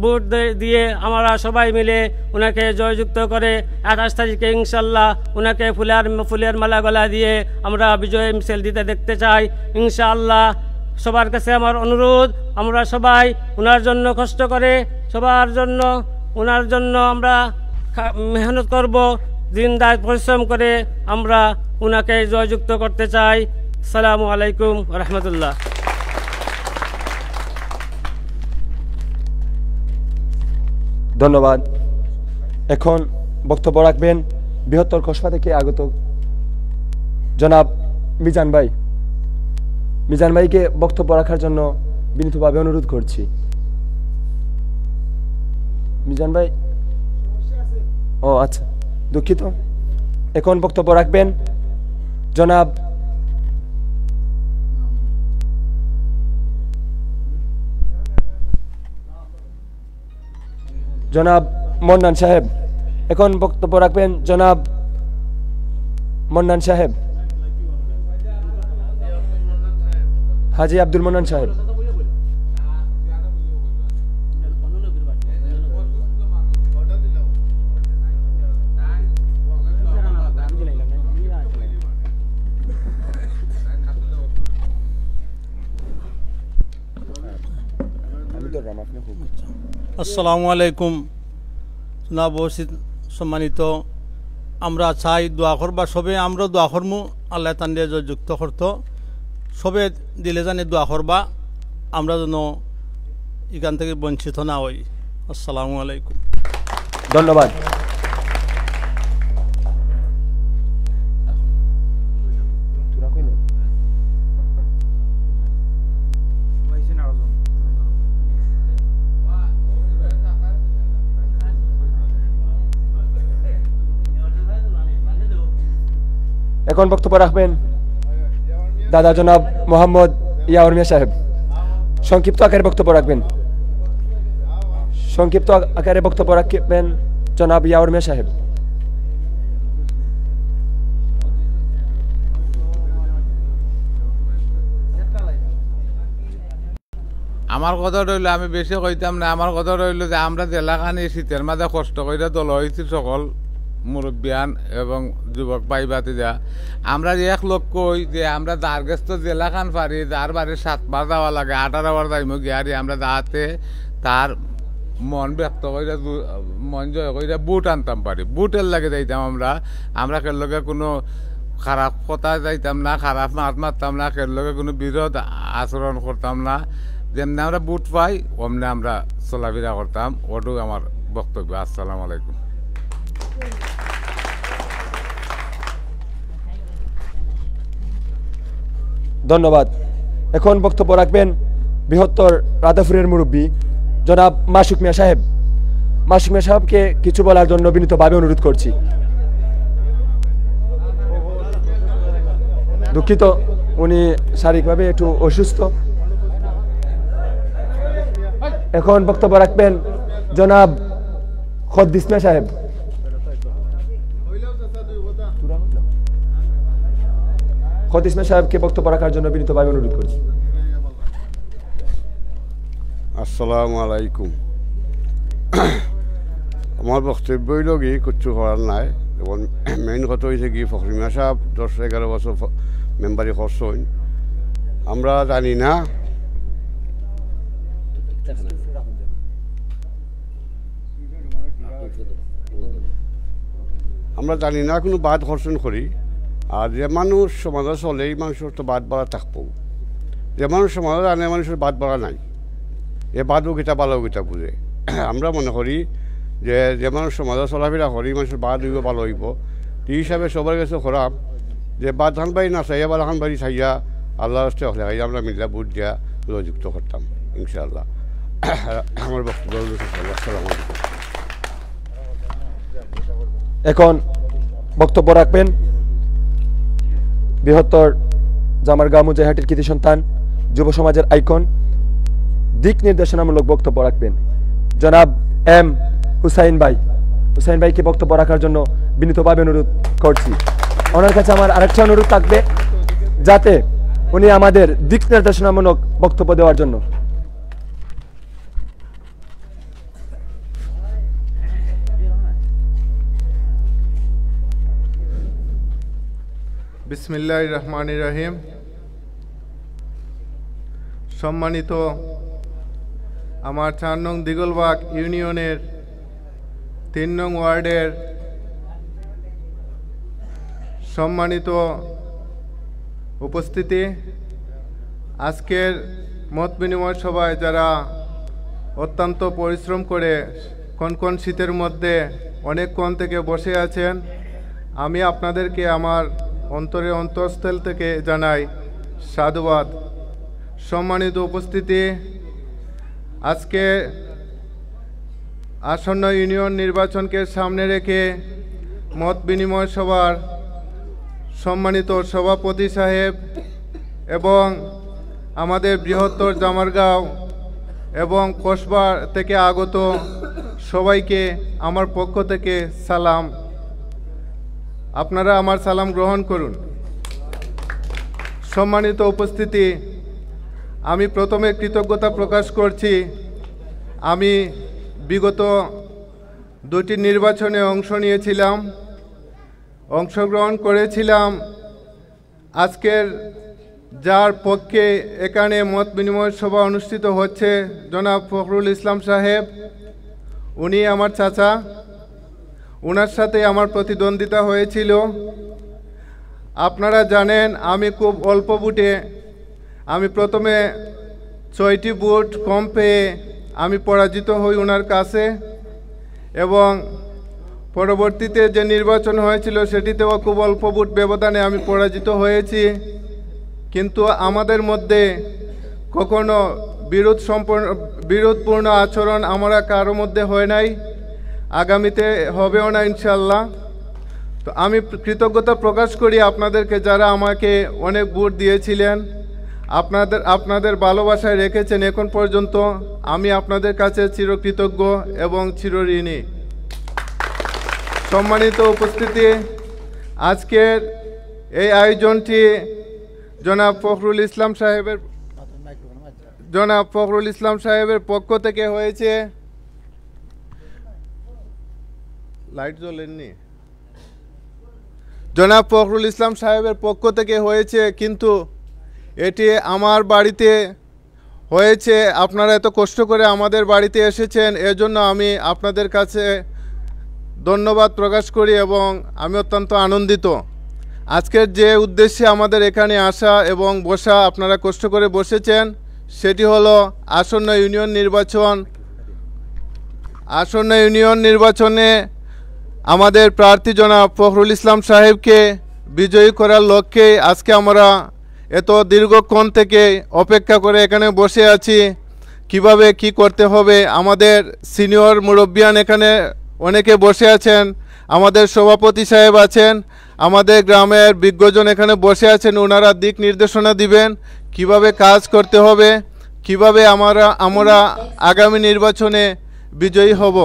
[SPEAKER 12] ভোট দিয়ে আমরা সবাই মিলে ওনাকে জয়যুক্ত করে 28 তারিখে ইনশাল্লাহ ওনাকে ফুলের মালা গলা দিয়ে আমরা বিজয় মিছিল দিতে দেখতে চাই ইনশাআল্লাহ। সবার কাছে আমার অনুরোধ, আমরা সবাই ওনার জন্য কষ্ট করে ওনার জন্য আমরা মেহনত করব, দিন রাত পরিশ্রম করে আমরা ওনাকে জয়যুক্ত করতে চাই। আসসালামু আলাইকুম ওয়া রাহমাতুল্লাহ।
[SPEAKER 5] ধন্যবাদ। এখন বক্তব্য রাখবেন বৃহত্তর কসবা থেকে আগত জনাব মিজান ভাই। মিজান ভাইকে বক্তব্য রাখার জন্য বিনীতভাবে অনুরোধ করছি। মিজান ভাই, ও আচ্ছা, দুঃখিত। এখন বক্তব্য রাখবেন জনাব মন্নান সাহেব। এখন বক্তব্য রাখবেন জনাব মন্নান সাহেব, হাজি আব্দুল মন্নান সাহেব।
[SPEAKER 13] আসসালামু আলাইকুম জনাব বসিত সম্মানিত আমরা চাই দোয়া করবা সবে আমরা দোয়া করমু আল্লাহ তান দিয়ে যুক্ত করতো সবে দিলে জানে দোয়া করবা আমরা যেন এখান থেকে বঞ্চিত না হই আসসালামু আলাইকুম
[SPEAKER 5] ধন্যবাদ এখন বক্তব্য রাখবেন দাদা জনাব মোহাম্মদ ইয়াউর মিয়া সাহেব সংক্ষিপ্ত আকারে বক্তব্য রাখবেন সংক্ষিপ্ত আকারে বক্তব্য রাখবেন জনাব ইয়াউর মিয়া সাহেব
[SPEAKER 14] আমার কথা রইল আমি বেশি কইতাম না আমার কথা রইল যে আমরা জেলাখানি শীতের মাঝে কষ্ট করে দল হয়েছি সকল মুরব্বিয়ান এবং যুবক ভাই বাতি যা আমরা যে এক লোক কই যে আমরা দারগেস্ত জেলাখান পারি যার বাড়ি 7 বার যাওয়া লাগে 18 বার যাইমু গিয়ারি আমরা যাতে তার মন ব্যক্ত করে মন জয় করে বুট আনতাম পারি বুটের লাগে যাইতাম আমরা কের লগে কোনো খারাপ কথা যাইতাম না খারাপ মাত মারতাম না কের লগে কোনো বিরোধ আচরণ করতাম না যেমনি আমরা বুট পাই অমনি আমরা চলাফেরা করতাম ওটুকু আমার বক্তব্য আসসালামু আলাইকুম
[SPEAKER 5] ধন্যবাদ এখন বক্তব্য রাখবেন বৃহত্তর রাধাপুরের মুরব্বী জনাব মাসুক মিয়া সাহেব মাসুক মিয়া সাহেবকে কিছু বলার জন্য বিনীতভাবে অনুরোধ করছি দুঃখিত উনি শারীরিকভাবে একটু অসুস্থ এখন বক্তব্য রাখবেন জনাব খদ্দিস মিয়া সাহেব খদ্দিস মিয়া সাহেবকে বক্তব্য রাখার জন্য বিনীতভাবে অনুরোধ করছি
[SPEAKER 2] আসসালামু আলাইকুম আমার বক্তব্য হইল কি কিচ্ছু করার নাই এবং মেইন কথা হয়েছে কি ফখরুল মিয়া সাহেব 10-11 বছর মেম্বারি করছেন আমরা জানি না কোনো বাদ খরচন করি আর যে মানুষ সমাজে চলে এই মানুষের তো বাদ বাড়া থাকবো যে মানুষ সমাজে জানে মানুষের বাদ বাড়া নাই এ বাদও গীতা ভালো গীতা বুঝে আমরা মনে করি যে মানুষ সমাজে চলাফেরা করি মানুষের বাদ হইব ভালো হইব এই হিসাবে সবার কাছে খরাব যে বাদ ধান বাড়ি না চাইয়া বা ধান বাড়ি চাইয়া আল্লাহ রাস্তে হলে আমরা মিলা বুট দিয়া যুক্ত করতাম ইনশাআল্লাহ আমার বক্তব্য আসসালামু আলাইকুম
[SPEAKER 5] এখন বক্তব্য রাখবেন বৃহত্তর জামারগাঁও মুজাহিদের কৃতি সন্তান যুব সমাজের আইকন দিক নির্দেশনামূলক বক্তব্য রাখবেন জনাব এম হুসাইন ভাইকে বক্তব্য রাখার জন্য বিনীতভাবে অনুরোধ করছি ওনার কাছে আমার আরেকটা অনুরোধ থাকবে যাতে উনি আমাদের দিক নির্দেশনামূলক বক্তব্য দেওয়ার জন্য
[SPEAKER 3] বিসমিল্লাহির রহমানির রহিম সম্মানিত আমার 4 নং দিগলবাগ ইউনিয়নের 3 নং ওয়ার্ডের সম্মানিত উপস্থিতি আজকের মত বিনিময় সভায় যারা অত্যন্ত পরিশ্রম করে কনকন শীতের মধ্যে অনেকক্ষণ থেকে বসে আছেন আমি আপনাদেরকে আমার অন্তঃস্থল থেকে জানাই সাধুবাদ সম্মানিত উপস্থিতি আজকে আসন্ন ইউনিয়ন নির্বাচনকে সামনে রেখে মত বিনিময় সভার সম্মানিত সভাপতি সাহেব এবং আমাদের বৃহত্তর জামারগাঁও এবং কসবা থেকে আগত সবাইকে আমার পক্ষ থেকে সালাম আপনারা আমার সালাম গ্রহণ করুন সম্মানিত উপস্থিতি আমি প্রথমে কৃতজ্ঞতা প্রকাশ করছি আমি বিগত 2টি নির্বাচনে অংশগ্রহণ করেছিলাম আজকের যার পক্ষে এখানে মত বিনিময় সভা অনুষ্ঠিত হচ্ছে জনাব ফখরুল ইসলাম সাহেব উনি আমার চাচা, ওনার সাথে আমার প্রতিদ্বন্দ্বিতা হয়েছিল। আপনারা জানেন আমি খুব অল্প ভোটে, আমি প্রথমে 6টি ভোট কম পেয়ে আমি পরাজিত হই ওনার কাছে, এবং পরবর্তীতে যে নির্বাচন হয়েছিল সেটিতেও খুব অল্প ভোট ব্যবধানে আমি পরাজিত হয়েছি। কিন্তু আমাদের মধ্যে কখনো বিরোধপূর্ণ আচরণ আমরা কারো মধ্যে হয় নাই, আগামীতে হবেও না ইনশাল্লাহ। তো আমি কৃতজ্ঞতা প্রকাশ করি আপনাদেরকে, যারা আমাকে অনেক ভোট দিয়েছিলেন, আপনাদের ভালোবাসায় রেখেছেন এখন পর্যন্ত। আমি আপনাদের কাছে চিরকৃতজ্ঞ এবং চিরঋণী। সম্মানিত উপস্থিতি, আজকের এই আয়োজনটি জনাব ফখরুল ইসলাম সাহেবের পক্ষ থেকে হয়েছে। লাইট জ্বলেননি। জনাব ফখরুল ইসলাম সাহেবের পক্ষ থেকে হয়েছে, কিন্তু এটি আমার বাড়িতে হয়েছে। আপনারা এত কষ্ট করে আমাদের বাড়িতে এসেছেন, এজন্য আমি আপনাদের কাছে ধন্যবাদ প্রকাশ করি এবং আমি অত্যন্ত আনন্দিত। আজকের যে উদ্দেশ্যে আমাদের এখানে আসা এবং বসা, আপনারা কষ্ট করে বসেছেন, সেটি হলো আসন্ন ইউনিয়ন নির্বাচনে আমাদের প্রার্থী জনাব ফখরুল ইসলাম সাহেবকে বিজয়ী করার লক্ষ্যে আজকে আমরা এত দীর্ঘক্ষণ থেকে অপেক্ষা করে এখানে বসে আছি। কিভাবে কি করতে হবে, আমাদের সিনিয়র মুরব্বিয়ান এখানে অনেকে বসে আছেন, আমাদের সভাপতি সাহেব আছেন, আমাদের গ্রামের বিজ্ঞজন এখানে বসে আছেন, ওনারা দিক নির্দেশনা দিবেন কিভাবে কাজ করতে হবে, কিভাবে আমরা আগামী নির্বাচনে বিজয়ী হব।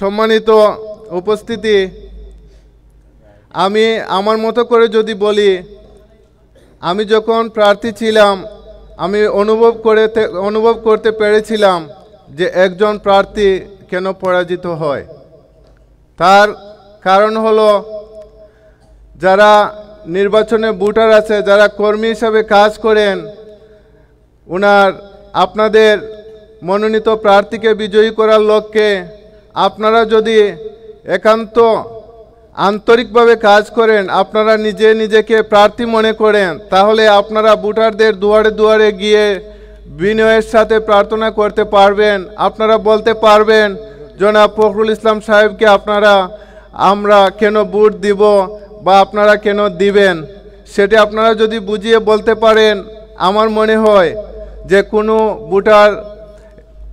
[SPEAKER 3] সম্মানিত উপস্থিতি, আমি আমার মতো করে যদি বলি, আমি যখন প্রার্থী ছিলাম আমি অনুভব করতে পেরেছিলাম যে একজন প্রার্থী কেন পরাজিত হয়। তার কারণ হলো যারা নির্বাচনে ভোটার আছে, যারা কর্মী হিসাবে কাজ করেন, আপনাদের মনোনীত প্রার্থীকে বিজয়ী করার লক্ষ্যে আপনারা যদি একান্ত আন্তরিকভাবে কাজ করেন, আপনারা নিজেকে প্রার্থী মনে করেন, তাহলে আপনারা ভোটারদের দুয়ারে দুয়ারে গিয়ে বিনয়ের সাথে প্রার্থনা করতে পারবেন। আপনারা বলতে পারবেন জনাব ফখরুল ইসলাম সাহেবকে আমরা কেন ভোট দিব বা আপনারা কেন দিবেন, সেটি আপনারা যদি বুঝিয়ে বলতে পারেন, আমার মনে হয় যে কোনো ভোটার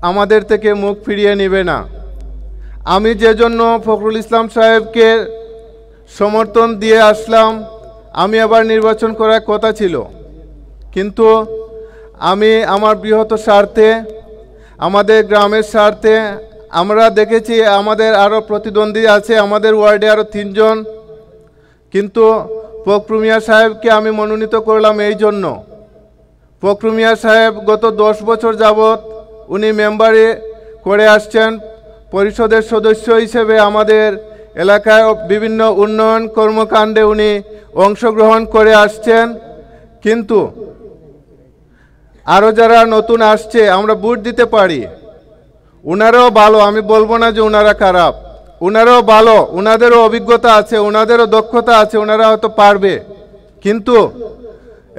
[SPEAKER 3] আমাদের থেকে মুখ ফিরিয়ে নেবে না। আমি যে জন্য ফখরুল ইসলাম সাহেবকে সমর্থন দিয়ে আসলাম, আমি আবার নির্বাচন করার কথা ছিল, কিন্তু আমি আমার বৃহৎ স্বার্থে, আমাদের গ্রামের স্বার্থে, আমরা দেখেছি আমাদের আরও প্রতিদ্বন্দ্বী আছে, আমাদের ওয়ার্ডে আরও 3 জন, কিন্তু ফখরু মিয়া সাহেবকে আমি মনোনীত করলাম এই জন্য। ফখরু মিয়া সাহেব গত 10 বছর যাবৎ উনি মেম্বারে করে আসছেন, পরিষদের সদস্য হিসেবে আমাদের এলাকায় বিভিন্ন উন্নয়ন কর্মকাণ্ডে উনি অংশগ্রহণ করে আসছেন। কিন্তু আরও যারা নতুন আসছে আমরা ভোট দিতে পারি, ওনারাও ভালো, আমি বলবো না যে ওনারা খারাপ, ওনারাও ভালো, ওনাদেরও অভিজ্ঞতা আছে, ওনাদেরও দক্ষতা আছে, ওনারা হয়তো পারবে। কিন্তু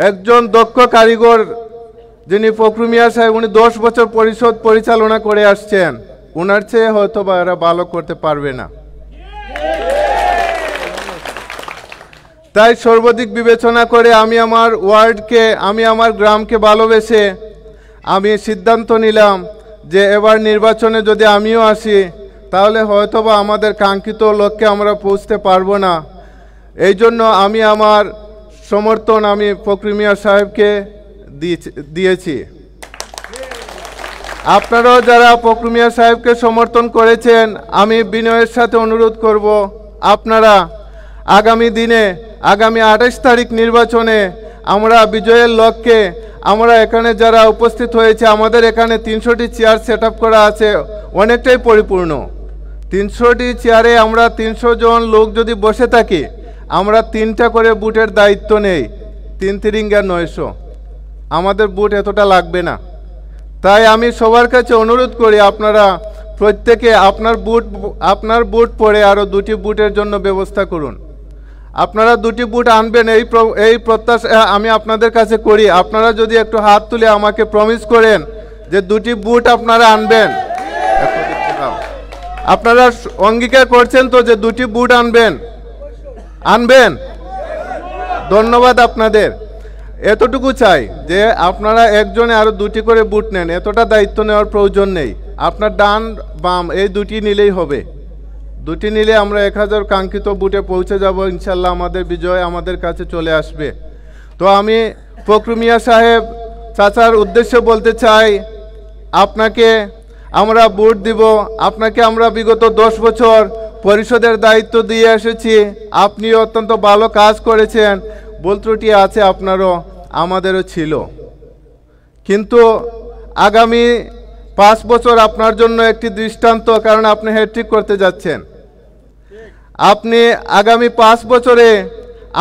[SPEAKER 3] একজন দক্ষ কারিগর যিনি ফখরু মিয়া সাহেব, উনি 10 বছর পরিষদ পরিচালনা করে আসছেন, ওনার চেয়ে হয়তো বা এরা ভালো করতে পারবে না। তাই সর্বাধিক বিবেচনা করে আমি আমার ওয়ার্ডকে, আমি আমার গ্রামকে ভালোবেসে আমি সিদ্ধান্ত নিলাম যে এবার নির্বাচনে যদি আমিও আসি, তাহলে হয়তোবা আমাদের কাঙ্ক্ষিত লক্ষ্যে আমরা পৌঁছতে পারবো না। এই জন্য আমি আমার সমর্থন আমি ফখরু মিয়া সাহেবকে দিয়েছি। আপনারাও যারা ফখরু মিয়া সাহেবকে সমর্থন করেছেন, আমি বিনয়ের সাথে অনুরোধ করব, আপনারা আগামী দিনে, আগামী 28 তারিখ নির্বাচনে আমরা বিজয়ের লক্ষ্যে, আমরা এখানে যারা উপস্থিত হয়েছে, আমাদের এখানে 300টি চেয়ার সেট আপ করা আছে, অনেকটাই পরিপূর্ণ। 300টি চেয়ারে আমরা 300 জন লোক যদি বসে থাকি, আমরা 3টা করে বুথের দায়িত্ব নেই, 3 3 900। আমাদের বুট এতটা লাগবে না। তাই আমি সবার কাছে অনুরোধ করি আপনারা প্রত্যেকে আপনার বুট পরে আরও 2টি বুটের জন্য ব্যবস্থা করুন। আপনারা 2টি বুট আনবেন এই প্রত্যাশা আমি আপনাদের কাছে করি। আপনারা যদি একটু হাত তুলে আমাকে প্রমিস করেন যে 2টি বুট আপনারা আনবেন, আপনারা অঙ্গীকার করছেন তো যে 2টি বুট আনবেন? ধন্যবাদ আপনাদের। এতটুকু চাই যে আপনারা একজনে আরও 2টি করে বুট নেন, এতটা দায়িত্ব নেওয়ার প্রয়োজন নেই। আপনার ডান বাম এই 2টি নিলেই হবে। 2টি নিলে আমরা 1000 কাঙ্ক্ষিত বুটে পৌঁছে যাব ইনশাল্লাহ। আমাদের বিজয় আমাদের কাছে চলে আসবে। তো আমি ফখরু মিয়া সাহেব চাচার উদ্দেশ্যে বলতে চাই, আপনাকে আমরা বুট দিব। আপনাকে আমরা বিগত 10 বছর পরিষদের দায়িত্ব দিয়ে এসেছি। আপনি অত্যন্ত ভালো কাজ করেছেন। ভুল ত্রুটি আছে আপনারও, আমাদেরও ছিল, কিন্তু আগামী 5 বছর আপনার জন্য একটি দৃষ্টান্ত, কারণ আপনি হ্যাট্রিক করতে যাচ্ছেন। আপনি আগামী 5 বছরে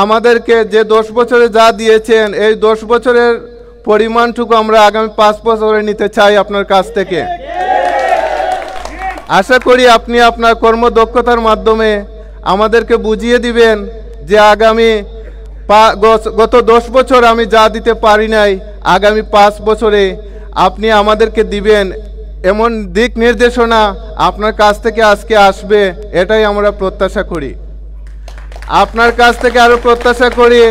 [SPEAKER 3] আমাদেরকে যে 10 বছরে যা দিয়েছেন, এই 10 বছরের পরিমাণটুকু আমরা আগামী 5 বছরে নিতে চাই আপনার কাছ থেকে। আশা করি আপনি আপনার কর্মদক্ষতার মাধ্যমে আমাদেরকে বুঝিয়ে দিবেন যে আগামী গত 10 বছর আমি যা দিতে পারি নাই, আগামী 5 বছরে আপনি আমাদেরকে দিবেন। এমন দিক নির্দেশনা আপনার কাছ থেকে আজকে আসবে, এটাই আমরা প্রত্যাশা করি। আপনার কাছ থেকে আরও প্রত্যাশা করি,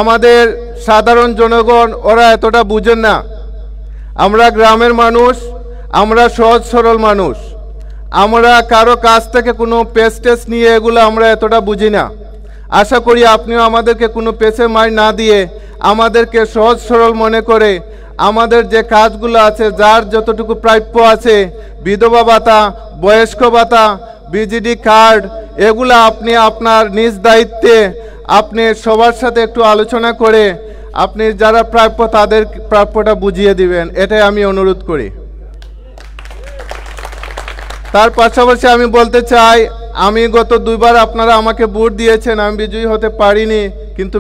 [SPEAKER 3] আমাদের সাধারণ জনগণ ওরা এতটা বুঝেন না। আমরা গ্রামের মানুষ, আমরা সহজ সরল মানুষ, আমরা কারো কাছ থেকে কোনো পেস্টেস নিয়ে এগুলো আমরা এতটা বুঝি না। আশা করি আপনিও আমাদেরকে কোনো পেছে মার না দিয়ে আমাদেরকে সহজ সরল মনে করে আমাদের যে কাজগুলো আছে, যার যতটুকু প্রাপ্য আছে, বিধবা ভাতা, বয়স্ক ভাতা, বিজিডি কার্ড, এগুলো আপনি আপনার নিজ দায়িত্বে আপনি সবার সাথে একটু আলোচনা করে আপনি যারা প্রাপ্য তাদের প্রাপ্যটা বুঝিয়ে দিবেন, এটাই আমি অনুরোধ করি। তার পাশাপাশি আমি বলতে চাই, আমি গত 2বার আপনারা আমাকে ভোট দিয়েছেন, আমি বিজয়ী হতে পারিনি, কিন্তু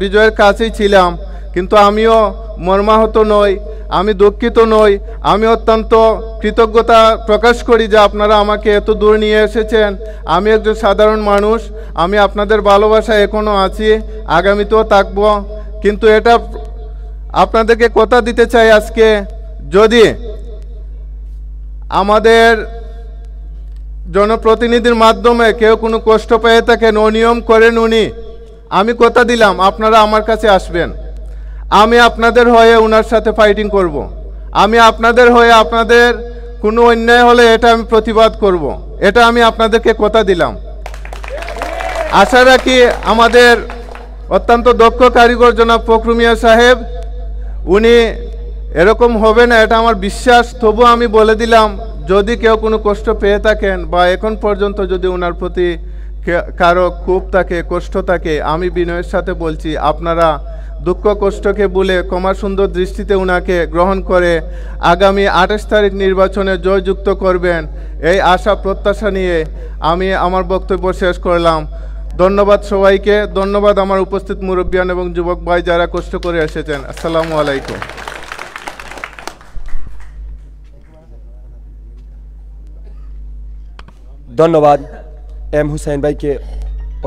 [SPEAKER 3] বিজয়ের কাছেই ছিলাম। কিন্তু আমিও মর্মাহত নই, আমি দুঃখিত নই, আমি অত্যন্ত কৃতজ্ঞতা প্রকাশ করি যে আপনারা আমাকে এত দূর নিয়ে এসেছেন। আমি একজন সাধারণ মানুষ, আমি আপনাদের ভালোবাসায় এখনও আছি, আগামীতেও থাকব। কিন্তু এটা আপনাদেরকে কথা দিতে চাই আজকে, যদি আমাদের জনপ্রতিনিধির মাধ্যমে কেউ কোনো কষ্ট পেয়ে থাকেন, অনিয়ম করেন উনি, আমি কথা দিলাম আপনারা আমার কাছে আসবেন, আমি আপনাদের হয়ে ওনার সাথে ফাইটিং করব। আমি আপনাদের হয়ে আপনাদের কোনো অন্যায় হলে এটা আমি প্রতিবাদ করব, এটা আমি আপনাদেরকে কথা দিলাম। আশা রাখি আমাদের অত্যন্ত দক্ষ কারিগর জনাব ফখরু মিয়া সাহেব, উনি এরকম হবে না এটা আমার বিশ্বাস। তবু আমি বলে দিলাম, যদি কেউ কোনো কষ্ট পেয়ে থাকেন বা এখন পর্যন্ত যদি ওনার প্রতি কারো ক্ষোভ থাকে, কষ্ট থাকে, আমি বিনয়ের সাথে বলছি আপনারা দুঃখ কষ্টকে বলে ক্ষমা সুন্দর দৃষ্টিতে ওনাকে গ্রহণ করে আগামী 28 তারিখ নির্বাচনে জয়যুক্ত করবেন, এই আশা প্রত্যাশা নিয়ে আমি আমার বক্তব্য শেষ করলাম। ধন্যবাদ সবাইকে, ধন্যবাদ আমার উপস্থিত মুরব্বিয়ান এবং যুবক ভাই যারা কষ্ট করে এসেছেন। আসসালামু আলাইকুম।
[SPEAKER 5] ধন্যবাদ এম হুসাইন ভাইকে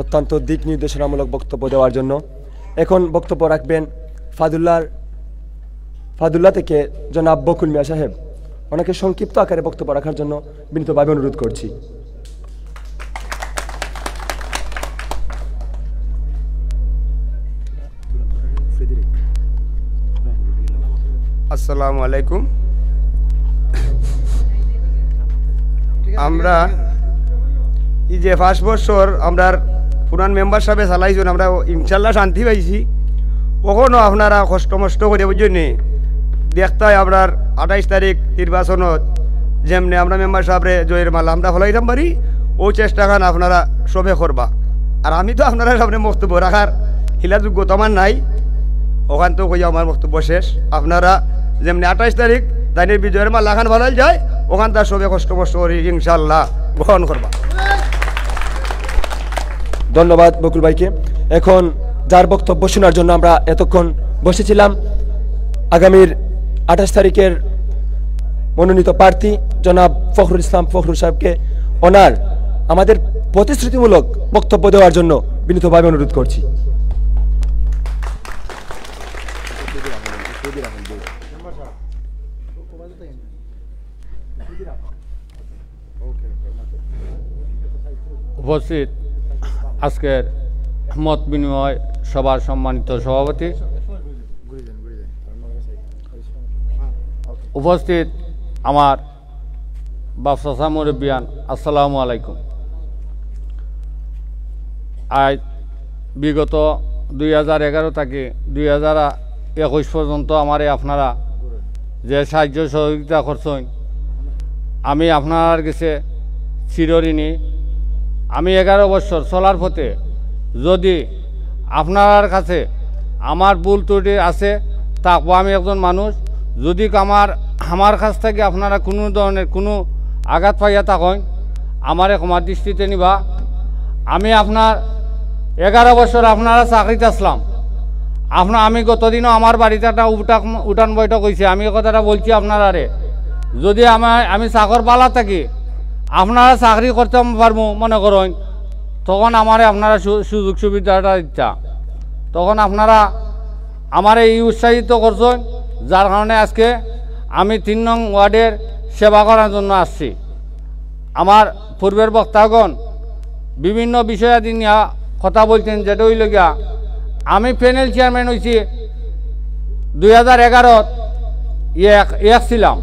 [SPEAKER 5] অত্যন্ত দিক নির্দেশনামূলক বক্তব্য দেওয়ার জন্য। এখন বক্তব্য রাখবেন ফাদুল্লাহ থেকে জনাব বকুল মিয়া সাহেব। ওনাকে সংক্ষিপ্ত আকারে বক্তব্য রাখার জন্য বিনীতভাবে অনুরোধ করছি।
[SPEAKER 15] আসসালামু আলাইকুম। আমরা এই যে 5 বছর আমরা পুরান মেম্বার সাহেবে চালাইছেন, আমরা ইনশাল্লাহ শান্তি পাইছি। কখনো আপনারা কষ্ট মষ্ট করে বুঝছেন দেখতে আপনার 28 তারিখ নির্বাচনত যেমনি আমরা মেম্বার সাহেবরে জয়ের মালা আমরা ফলাইতাম পারি, ও চেষ্টাখান আপনারা সবে করবা। আর আমি তো আপনারা সামনে বক্তব্য রাখার হিলা যোগ্যতা আমার নাই, ওখান তো কই আমার বক্তব্য শেষ। আপনারা যেমনি 28 তারিখ তাইনের বিজয়ের মালা খান ফলাই যায়, ওখান তার সবে কষ্ট মষ্ট করি ইনশাল্লাহ গ্রহণ করবা।
[SPEAKER 5] ধন্যবাদ বকুল ভাইকে। এখন যার বক্তব্য শোনার জন্য আমরা এতক্ষণ বসেছিলাম, আগামীর 28 তারিখের মনোনীত প্রার্থী জনাব ফখরুল ইসলাম ফখরুল সাহেবকে ওনার আমাদের প্রতিশ্রুতিমূলক বক্তব্য দেওয়ার জন্য বিনীতভাবে অনুরোধ করছি।
[SPEAKER 9] উপস্থিত আজকের মত বিনিময় সভার সম্মানিত সভাপতি, উপস্থিত আমার বাপসাসা মুরব্বিয়ান, আসসালামু আলাইকুম। আজ বিগত 2011 থেকে 2021 পর্যন্ত আমারে আপনারা যে সাহায্য সহযোগিতা করছেন, আমি আপনার কাছে চিরঋণী। আমি 11 বছর চলার পথে যদি আপনার কাছে আমার ভুল ত্রুটি আছে, তাকবো আমি একজন মানুষ, যদি আমার কাছ থেকে আপনারা কোনো ধরনের কোনো আঘাত পাইয়া থাকেন, আমারে ক্ষমার দৃষ্টিতে নিবা। আমি আপনার 11 বছর আপনারা চাকরিতে আসলাম। আমি গতদিনও আমার বাড়িতে একটা উঠান বৈঠক হয়েছে, আমি কথাটা বলছি আপনারা, যদি আমি চাকর পালা থাকি, আপনারা চাকরি করতে পারবো মনে করেন, তখন আমারে আপনারা সুযোগ সুবিধাটা দিতা, তখন আপনারা আমারে এই উৎসাহিত করছেন, যার কারণে আজকে আমি 3 নং ওয়ার্ডের সেবা করার জন্য আসছি। আমার পূর্বের বক্তাগণ বিভিন্ন বিষয়াদি নিয়ে কথা বলছেন, যেটা হইল গিয়া আমি প্যানেল চেয়ারম্যান হয়েছি 2011 এক ছিলাম।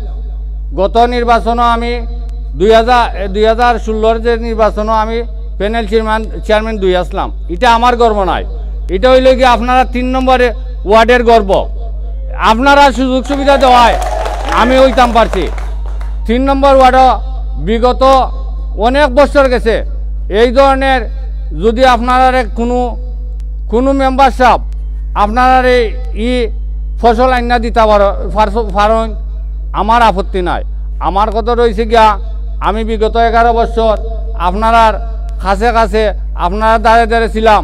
[SPEAKER 9] গত নির্বাচনও আমি 2016 যে নির্বাচনও আমি প্যানেল চেয়ারম্যান 2 আসলাম। এটা আমার গর্ব নয়, এটা হইল গিয়ে আপনারা 3 নম্বরে ওয়ার্ডের গর্ব। আপনারা সুযোগ সুবিধা দেওয়ায় আমি হইতাম পারছি। 3 নম্বর ওয়ার্ডও বিগত অনেক বছর গেছে এই ধরনের, যদি আপনারা কোনো মেম্বার সাহেব আপনারা এই ফসল আইনা দিতে পারেন, আমার আপত্তি নাই। আমার কথা রয়েছে গিয়া আমি বিগত 11 বছর আপনার কাছে আপনারা দাঁড়ে ছিলাম।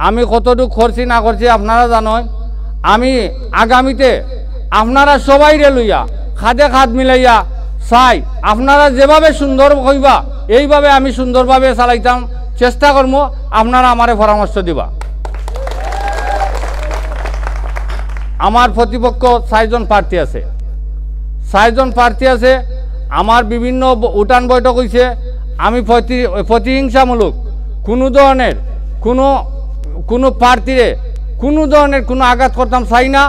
[SPEAKER 9] আমি কতটুকু করছি না করছি আপনারা জানেন। আমি আগামীতে আপনারা সবাই লইয়া খাদে খাদ মিলাইয়া চাই, আপনারা যেভাবে সুন্দর হইবা এইভাবে আমি সুন্দরভাবে চালাইতাম চেষ্টা করব। আপনারা আমারে পরামর্শ দিবা। আমার প্রতিপক্ষ 6 জন প্রার্থী আছে, 6 জন প্রার্থী আছে। আমার বিভিন্ন উঠান বৈঠক হয়েছে। আমি প্রতিহিংসামূলক কোনো ধরনের কোনো প্রার্থীরে কোনো ধরনের কোনো আঘাত করতাম চাই না।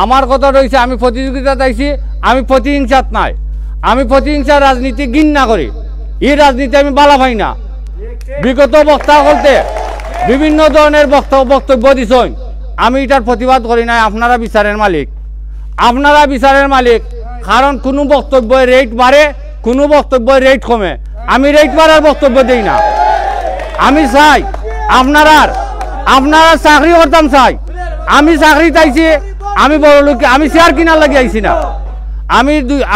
[SPEAKER 9] আমার কথা রয়েছে, আমি প্রতিযোগিতা চাইছি, আমি প্রতিহিংসাত নাই। আমি প্রতিহিংসার রাজনীতি ঘৃণা করি, এই রাজনীতি আমি বালা পাই না। বিগত বক্তা বলতে বিভিন্ন ধরনের বক্তব্য দিছেন, আমি এটার প্রতিবাদ করি নাই। আপনারা বিচারের মালিক, আপনারা বিচারের মালিক। কারণ কোনো বক্তব্য রেট বাড়ে, কোনো বক্তব্য রেট কমে। আমি রেট বাড়ার বক্তব্য দিই না। আমি চাই আপনারা চাকরি করতাম চাই। আমি চাকরি চাইছি, আমি বড় লোক, আমি শেয়ার কিনার লাগে আইছি না।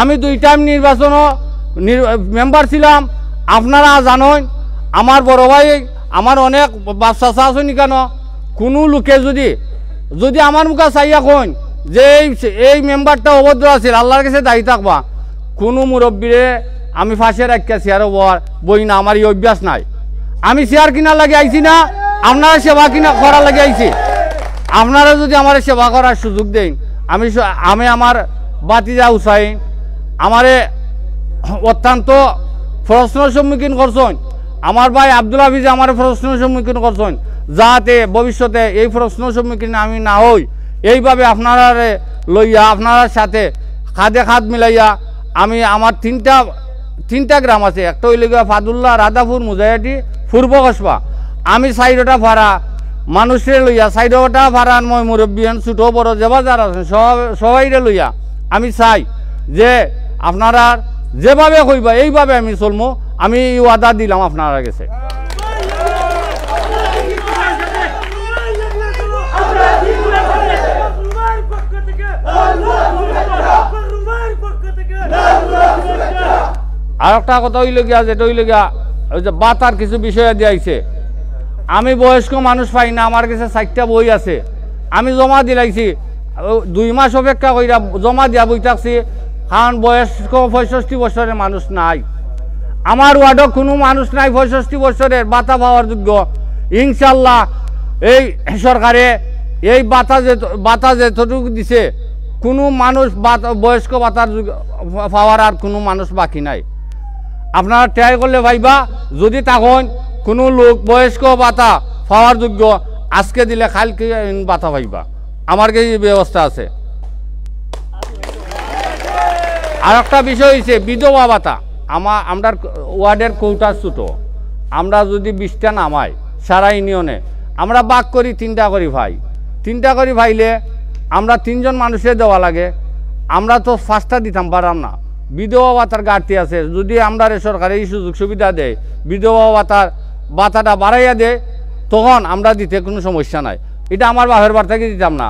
[SPEAKER 9] আমি 2 টাইম নির্বাচনও মেম্বার ছিলাম। আপনারা জানেন আমার বড় ভাই, আমার অনেক বাচ্চা আছে কেন, কোনো লোকে যদি আমার মুখে চাইয়া কন যে এই মেম্বারটা অভদ্র আছে, আল্লাহর কাছে দায়ী থাকবা, কোনো মুরব্বীরে আমি ফাঁসে রাখিয়া চেয়ার বই না। আমার এই অভ্যাস নাই। আমি চেয়ার কিনার লাগে আইছি না, আপনারা সেবা করার লাগে আইছি। আপনারা যদি আমার সেবা করার সুযোগ দেন, আমি আমার বাতিজা হুসাইন আমারে অত্যন্ত প্রশ্নের সম্মুখীন করছেন। আমার ভাই আব্দুল হাফিজ আমার প্রশ্নের সম্মুখীন করছেন, যাতে ভবিষ্যতে এই প্রশ্নের সম্মুখীন আমি না হই। এইভাবে আপনারা লইয়া আপনার সাথে খাদে খাদ মিলাইয়া আমি আমার তিনটা গ্রাম আছে, একটা হইল গিয়া ফাদুল্লাহ, রাধাপুর, মুজাহিটি, পূর্ব কসবা। আমি 4টা ভাড়া মানুষের লইয়া 4টা ভাড়া মই মুরব্বিয়ান ছোট বড় যেবা যারা আছেন সবাইরে লইয়া আমি চাই যে আপনারা যেভাবে কইবা এইভাবে আমি চলবো। আমি ওয়াদা দিলাম আপনারা গেছে। আর একটা কথা হইল গিয়া, যেটা হইল গিয়া ওই যে বাতার কিছু বিষয় দিয়েছে। আমি বয়স্ক মানুষ পাই না, আমার কাছে 4টা বই আছে, আমি জমা দিলাইছি।
[SPEAKER 16] 2 মাস অপেক্ষা কইরা জমা দিয়া বই থাকছি, কারণ বয়স্ক 65 বছরের মানুষ নাই। আমার ওয়ার্ডও কোনো মানুষ নাই 65 বছরের বাতা পাওয়ার যোগ্য। ইনশাল্লাহ এই সরকারে এই বাতা যেতটুকু দিছে, কোনো মানুষ বয়স্ক বাতার পাওয়ার আর কোনো মানুষ বাকি নাই। আপনারা ট্রাই করলে ভাইবা, যদি তখন কোনো লোক বয়স্ক বাতা পাওয়ার যোগ্য আজকে দিলে কালকে বাতা পাইবা, আমার কাছে ব্যবস্থা আছে। আর একটা বিষয় হয়েছে বিধবা ভাতা। আমরা ওয়ার্ডের কৌটা ছোটো, আমরা যদি 20টা নামাই সারা ইউনিয়নে, আমরা বাক করি 3টা করে ভাই, 3টা করে ভাইলে আমরা 3 জন মানুষের দেওয়া লাগে, আমরা তো 5টা দিতাম পারাম না। বিধবা ভাতার ঘাটতি আছে, যদি আমরা সরকারে এই সুযোগ সুবিধা দেয়, বিধবা ভাতাটা বাড়াইয়া দেয়, তখন আমরা দিতে কোনো সমস্যা নাই। এটা আমার বাপের বাড়ি থেকে দিতাম না।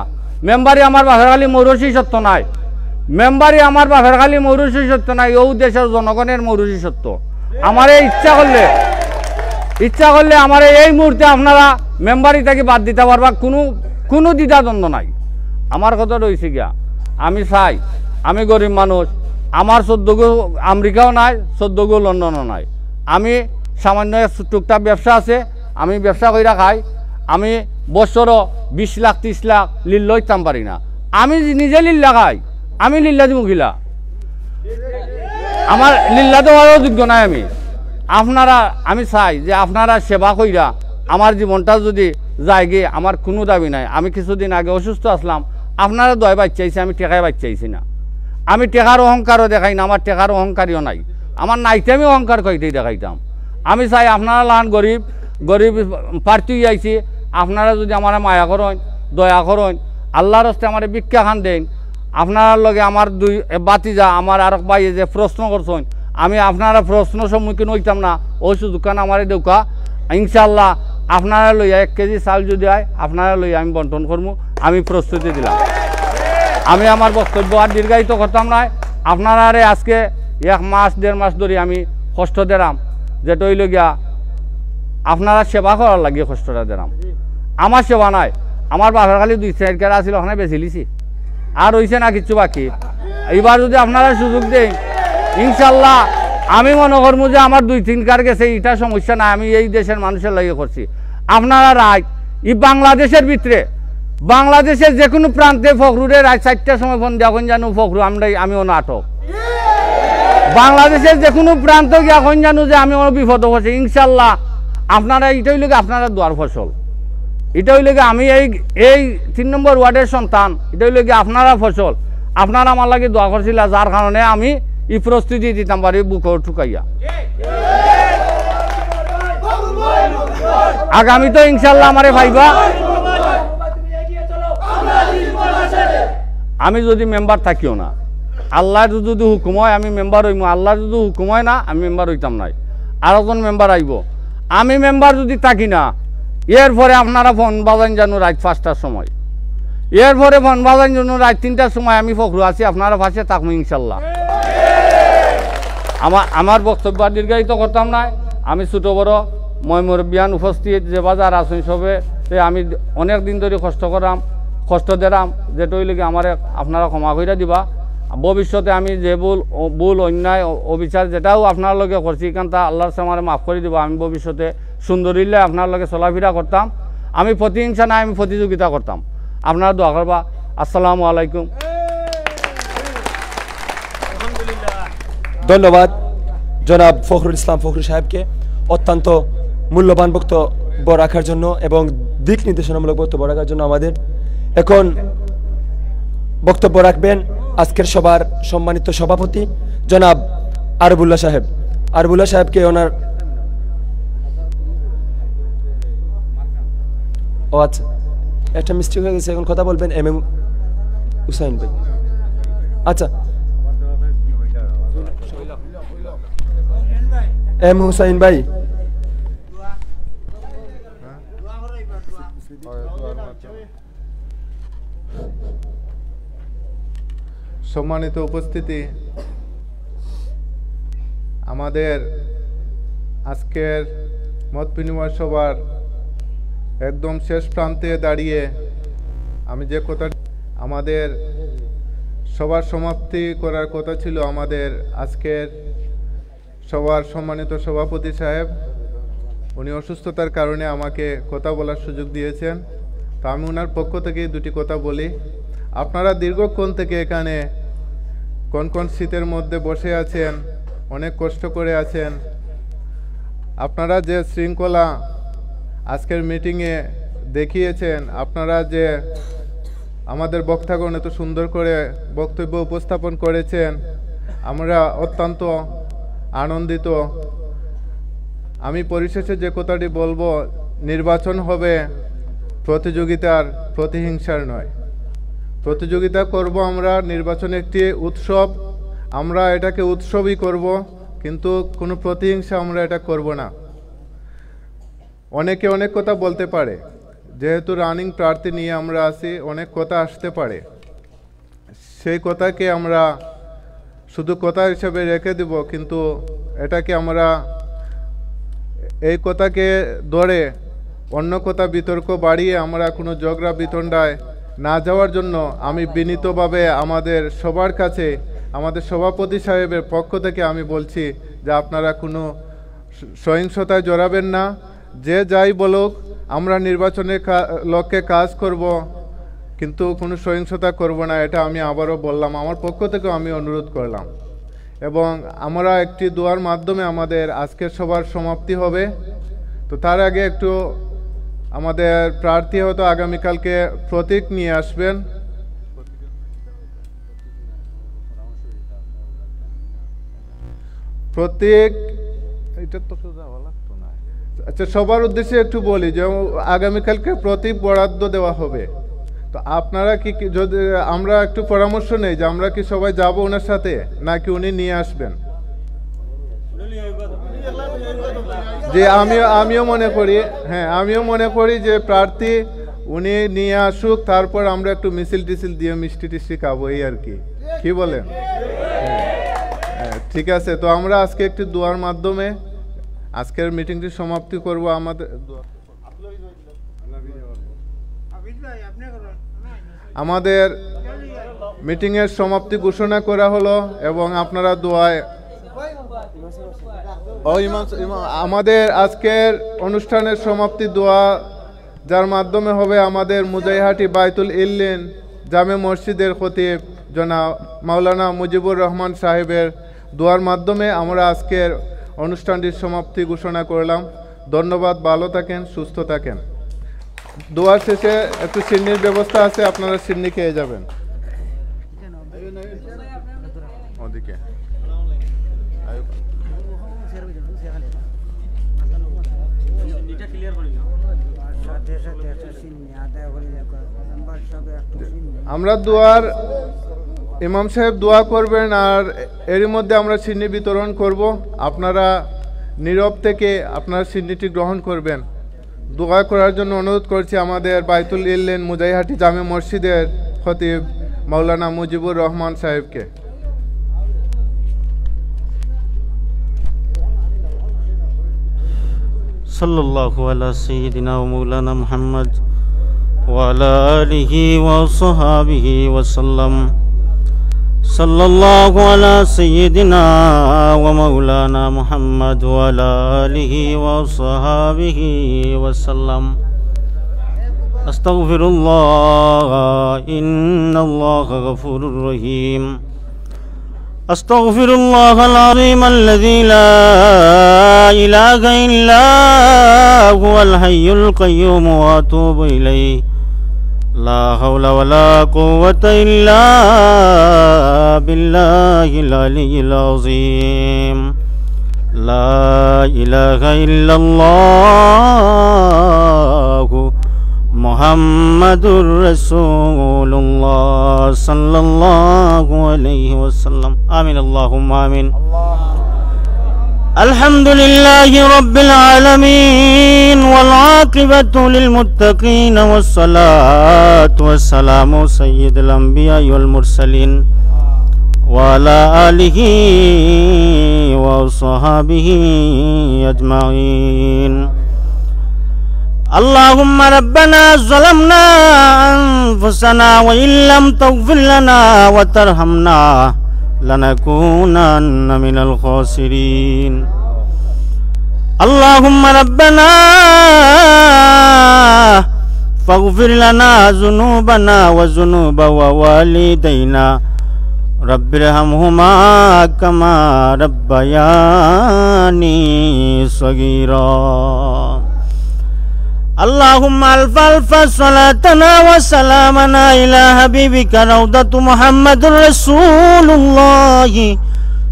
[SPEAKER 16] মেম্বারি আমার বাপের খালি মৌরসী সত্য নাই, মেম্বারি আমার বাপের খালি মৌরসী সত্য নাই, ও দেশের জনগণের মৌরসী সত্য। আমার ইচ্ছা করলে আমার এই মুহূর্তে আপনারা মেম্বারি থেকে বাদ দিতে পারবা, কোনো দ্বিধাদ্বন্দ্ব নাই। আমার কথা রয়েছে গিয়া, আমি চাই, আমি গরিব মানুষ, আমার 14 গো আমেরিকাও নাই, 14 গো লন্ডনও নাই। আমি সামান্য টুকটাক ব্যবসা আছে, আমি ব্যবসা কইরা খাই। আমি বছরও 20 লাখ 30 লাখ লিল্লা ইতাম পারি না। আমি নিজে লিল্লা খাই, আমি লিল্লা দিব গিলা, আমার লিল্লা দেওয়ারও যোগ্য নাই আমি। আমি চাই যে আপনারা সেবা কইরা আমার জীবনটা যদি যায় গিয়ে, আমার কোনো দাবি নাই। আমি কিছুদিন আগে অসুস্থ আসলাম, আপনারা দয় বাচ্চাইছি, আমি টেকায় বাচ্চাইছি না। আমি টেকার অহংকারও দেখাই না, আমার টেকার অহংকারীও নাই, আমার নাইতে আমি অহংকার কইতেই দেখাইতাম। আমি চাই আপনারা লান গরিব প্রার্থী আইছি, আপনারা যদি আমার মায়া করেন, দয়া করেন, আল্লাহর হস্তে আমার ভিক্ষা খান দেন। আপনার লগে আমার 2 বাতিজা, আমার আর ভাই যে প্রশ্ন করছেন, আমি আপনারা প্রশ্ন সম্মুখীন হইতাম না, ওই সুযোগখান আমার দেউকা। ইনশাল্লাহ আপনারা লইয়া 1 কেজি চাল যদি হয়, আপনারা লইয়া আমি বন্টন করবো, আমি প্রস্তুতি দিলাম। আমি আমার বক্তব্য আর দীর্ঘায়িত করতাম না। আপনারা আজকে 1 মাস 1.5 মাস ধরে আমি কষ্ট দিলাম, যেটা হইল গিয়া আপনারা সেবা করার লাগিয়ে কষ্টটা দিলাম। আমার সেবা নাই, আমার বাপের খালি 2 সাইড কেরা ছিল, ওখানে বেছে লিছি, আর হইছে না কিছু বাকি। এবার যদি আপনারা সুযোগ দেন, ইনশাল্লাহ আমি মনে করবো যে আমার 2-3 কার গেছে, এটা সমস্যা নাই, আমি এই দেশের মানুষের লাগিয়ে করছি। আপনারা রায় এই বাংলাদেশের ভিতরে, বাংলাদেশের যে কোনো প্রান্তে ফখরুরের রাত 4টার সময় ফোন যখন জানো ফখরু আমিও নাটক, বাংলাদেশের যে কোনো প্রান্ত এখন জানো যে আমি আমার বিপদ হচ্ছে। ইনশাল্লাহ আপনারা এটাই লোক আপনারা দোয়ার ফসল, এটাই লোক আমি এই 3 নম্বর ওয়ার্ডের সন্তান, এটাই লোক আপনারা ফসল। আপনারা আমার লাগে দোয়া করছিল, যার কারণে আমি এই প্রস্তুতি দিতাম পারি বুক ঠুকাইয়া। আগামী তো ইনশাল্লাহ আমারে ভাইবা, আমি যদি মেম্বার থাকিও না, আল্লাহর যদি হুকুম হয় আমি মেম্বার হইম, আল্লাহর যদি হুকুম হয় না আমি মেম্বার হইতাম নাই। আর একজন মেম্বার আইব, আমি মেম্বার যদি থাকি না, এরপরে আপনারা ফোন বাজান জানো রাত 5টার সময়, এরপরে ফোন বাজান জানো রাত 3টার সময়, আমি ফখরু আছি, আপনারা পাশে থাকবো ইনশাল্লাহ। আমার বক্তব্য দীর্ঘায়িত করতাম না। আমি ছোটো বড় মুরব্বিয়ান উপস্থিত যে বাজার আছেন সবে, আমি অনেক দিন ধরে কষ্ট দিলাম, যেটা হইলে কি আমার আপনারা ক্ষমা করে দিবা। ভবিষ্যতে আমি যে ভুল অন্যায় অবিচার যেটাও আপনার লগে করছি, কারণ তা আল্লাহর সামনে আমার মাফ করে দিবা। আমি ভবিষ্যতে সুন্দরিল্লে আপনার লগে চলাফেরা করতাম, আমি প্রতিহিংসা নাই, আমি প্রতিযোগিতা করতাম। আপনারা দোয়া করবা। আসসালামু আলাইকুম।
[SPEAKER 5] ধন্যবাদ জনাব ফখরুল ইসলাম ফখরু সাহেবকে অত্যন্ত মূল্যবান বক্তব্য রাখার জন্য এবং দিক নির্দেশনামূলক বক্তব্য রাখার জন্য। আমাদের এখন বক্তব্য রাখবেন আজকের সবার সম্মানিত সভাপতি জনাব আরবুল্লাহ সাহেব। আরবুল্লাহ সাহেবকে ওনার আচ্ছা একটা মিস্টেক হয়ে গেছে, এখন কথা বলবেন MM হুসাইন ভাই। আচ্ছা M হুসাইন ভাই।
[SPEAKER 3] সম্মানিত উপস্থিতি, আমাদের আজকের মত বিনিময় সভার একদম শেষ প্রান্তে দাঁড়িয়ে আমি যে কথা আমাদের সবার সমাপ্তি করার কথা ছিল আমাদের আজকের সবার সম্মানিত সভাপতি সাহেব। উনি অসুস্থতার কারণে আমাকে কথা বলার সুযোগ দিয়েছেন, তো আমি ওনার পক্ষ থেকে দুটি কথা বলি। আপনারা দীর্ঘক্ষণ থেকে এখানে কোন কোন শীতের মধ্যে বসে আছেন, অনেক কষ্ট করে আছেন। আপনারা যে শৃঙ্খলা আজকের মিটিংয়ে দেখিয়েছেন, আপনারা যে আমাদের বক্তাগণ এত সুন্দর করে বক্তব্য উপস্থাপন করেছেন, আমরা অত্যন্ত আনন্দিত। আমি পরিশেষে যে কথাটি বলবো, নির্বাচন হবে প্রতিযোগিতার, প্রতিহিংসার নয়। প্রতিযোগিতা করব আমরা, নির্বাচন একটি উৎসব, আমরা এটাকে উৎসবই করব, কিন্তু কোনো প্রতিহিংসা আমরা এটা করব না। অনেকে অনেক কথা বলতে পারে, যেহেতু রানিং প্রার্থী নিয়ে আমরা আছি, অনেক কথা আসতে পারে। সেই কথাকে আমরা শুধু কথা হিসেবে রেখে দেব, কিন্তু এটাকে আমরা এই কথাকে ধরে অন্য কথা বিতর্ক বাড়িয়ে আমরা কোনো ঝগড়া বিতণ্ডায় না যাওয়ার জন্য আমি বিনীতভাবে আমাদের সবার কাছে, আমাদের সভাপতি সাহেবের পক্ষ থেকে আমি বলছি যে আপনারা কোনো সহিংসতায় জড়াবেন না। যে যাই বলুক, আমরা নির্বাচনের লক্ষ্যে কাজ করব, কিন্তু কোনো সহিংসতা করব না, এটা আমি আবারও বললাম, আমার পক্ষ থেকেও আমি অনুরোধ করলাম। এবং আমরা একটি দোয়ার মাধ্যমে আমাদের আজকের সবার সমাপ্তি হবে। তো তার আগে একটু আমাদের প্রার্থী হয়তো আগামীকালকে প্রতীক নিয়ে আসবেন। প্রতীক এটা তো যাওয়া লাগতো না। আচ্ছা, সবার উদ্দেশ্যে একটু বলি যে আগামীকালকে প্রতীক বরাদ্দ দেওয়া হবে। তো আপনারা কি যদি আমরা একটু পরামর্শ নেই যে আমরা কি সবাই যাব ওনার সাথে, নাকি উনি নিয়ে আসবেন? যে আমিও মনে করি, হ্যাঁ আমিও মনে করি যে প্রার্থী উনি নিয়ে আসুক, তারপর আমরা একটু মিছিল টিছিল দিয়ে মিষ্টি টিষ্টি খাবো, এই আর কি বলেন? হ্যাঁ ঠিক আছে। তো আমরা আজকে একটি দোয়ার মাধ্যমে আজকের মিটিংটি সমাপ্তি করব। আমাদের মিটিংয়ের সমাপ্তি ঘোষণা করা হলো এবং আপনারা দোয়ায় আমাদের আজকের অনুষ্ঠানের সমাপ্তি দোয়া, যার মাধ্যমে হবে আমাদের মুজাইহাটি বাইতুল ইল্লিন জামে মসজিদের খতিব জনাব মাওলানা মুজিবুর রহমান সাহেবের দোয়ার মাধ্যমে আমরা আজকের অনুষ্ঠানটির সমাপ্তি ঘোষণা করলাম। ধন্যবাদ, ভালো থাকেন, সুস্থ থাকেন। দোয়ার শেষে একটু সিন্নির ব্যবস্থা আছে, আপনারা সিন্নি খেয়ে যাবেন। ওদিকে আমরা দোয়ার, ইমাম সাহেব দোয়া করবেন আর এরই মধ্যে আমরা সিন্নি বিতরণ করব। আপনারা নীরব থেকে আপনারা সিন্নিটি গ্রহণ করবেন। দোয়া করার জন্য অনুরোধ করছি আমাদের বাইতুল ইল্লিন মুজাইহাটি জামে মসজিদের খতিব মাওলানা মুজিবুর রহমান সাহেবকে।
[SPEAKER 17] সাল্লাল্লাহু আলা সাইয়্যিদিনা ওয়া মাওলানা মুহাম্মদ ওয়া আলা আলিহি ওয়া সাহবিহি ওয়া সাল্লাম। সাল্লাল্লাহু আলা সাইয়্যিদিনা ওয়া মাওলানা মুহাম্মদ ওয়া আলা আলিহি ওয়া সাহবিহি ওয়া সাল্লাম। আস্তাগফিরুল্লাহ, ইন্নাল্লাহা গফুরুর রহিম। আস্তাগফিরুল্লাহাল আযীম আল্লাযী লা ইলাহা ইল্লা হুয়াল হাইয়ুল কাইয়্যুম ওয়া আতুবু ইলাইহি। লা হাওলা ওয়ালা কুওয়াতা ইল্লা বিল্লাহিল আলিয়্যিল আযীম। লা ইলাহা ইল্লাল্লাহু মুহাম্মাদুর রাসূলুল্লাহ সাল্লাল্লাহু আলাইহি ওয়াসাল্লাম। আমিন, আল্লাহুম্মা আমিন। আলহামদুলিল্লাহি রাব্বিল আলামিন ওয়াল আকিবাতু লিল মুত্তাকিন ওয়াস সালাতু ওয়াস সালামু সাইয়্যিদুল আমবিয়া ওয়াল মুরসালিন ওয়া আলা আলিহি ওয়া সাহবিহি আজমাইন। اللهم ربنا ظلمنا أنفسنا وإن لم تغفر لنا وترحمنا لنكونن من الخاسرين اللهم ربنا فاغفر لنا ذنوبنا وذنوب ووالدينا رب ارحمهما كما ربياني صغيرا اللهم ألف ألف صلاتنا وسلامنا إلى حبيبك روضة محمد رسول الله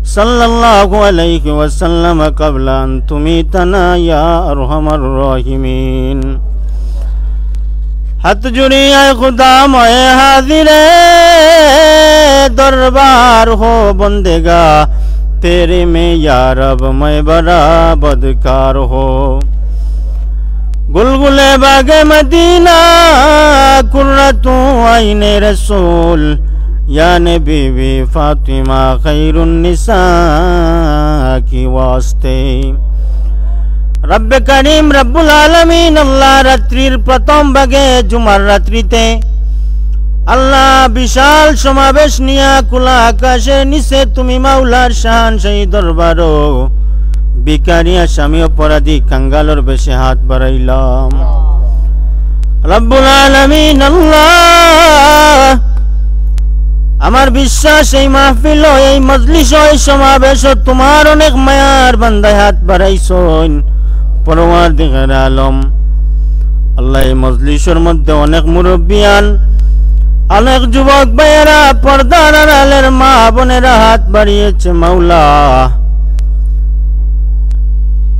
[SPEAKER 17] صلى الله عليه وسلم قبل أن تميتنا يا أرحم الراحمين हाथ जुड़ी है खुदा मोए हाजिर दरबार हो बंदेगा तेरे में या रब मैं बड़ा बदकार हो गुलगुले बागे मदीना कुर्रतु आईने रसूल या ने बीवी फातिमा खैरुन्निसा की वास्ते रब करीम रब्बुल आलमीन अल्लाह रात्रिर प्रथम भागे जुमार रात्रिते আল্লাহ বিশাল সমাবেশ নিয়া খোলা আকাশের নিচে তুমি মাওলার শাহানশাহী দরবারও ভিখারি আসামি অপরাধী কাঙ্গালের বেশে হাত বাড়াইলাম রব্বুল আলামিন আল্লাহ আমার বিশ্বাস এই মাহফিল এই মজলিস এই সমাবেশ তোমার অনেক মায়ার বান্দায় হাত বাড়াইছন পরওয়ারদিগার আলম আল্লাহ এই মজলিসের মধ্যে অনেক মুরব্বিয়ান অনেক যুবক ভাইয়েরা পর্দার আড়ালের মা বোনেরা হাত বাড়িয়েছে মাওলা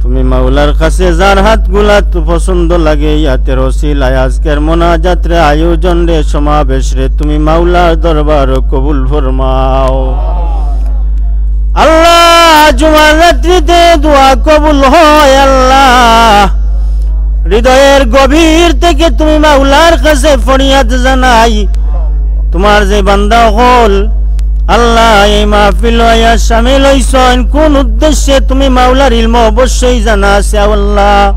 [SPEAKER 17] তুমি মাওলার কাছে যার হাতগুলা তো পছন্দ লাগে ইয়াতে রসিলায় আজকের মোনাজাত রে আয়োজন রে সমাবেশ রে তুমি মাওলার দরবার কবুল ফরমাও আল্লাহ জুমার রাত্রিতে দোয়া কবুল হয় আল্লাহ হৃদয়ের গভীর থেকে তুমি মাওলার কাছে ফরিয়াদ জানাই তোমার যে বান্দা হল আল্লাহ এই মাহফিল আয়া শামিল হইছেন কোন উদ্দেশ্যে তুমি মাওলার ইলম অবশ্যই জানা আছে আল্লাহ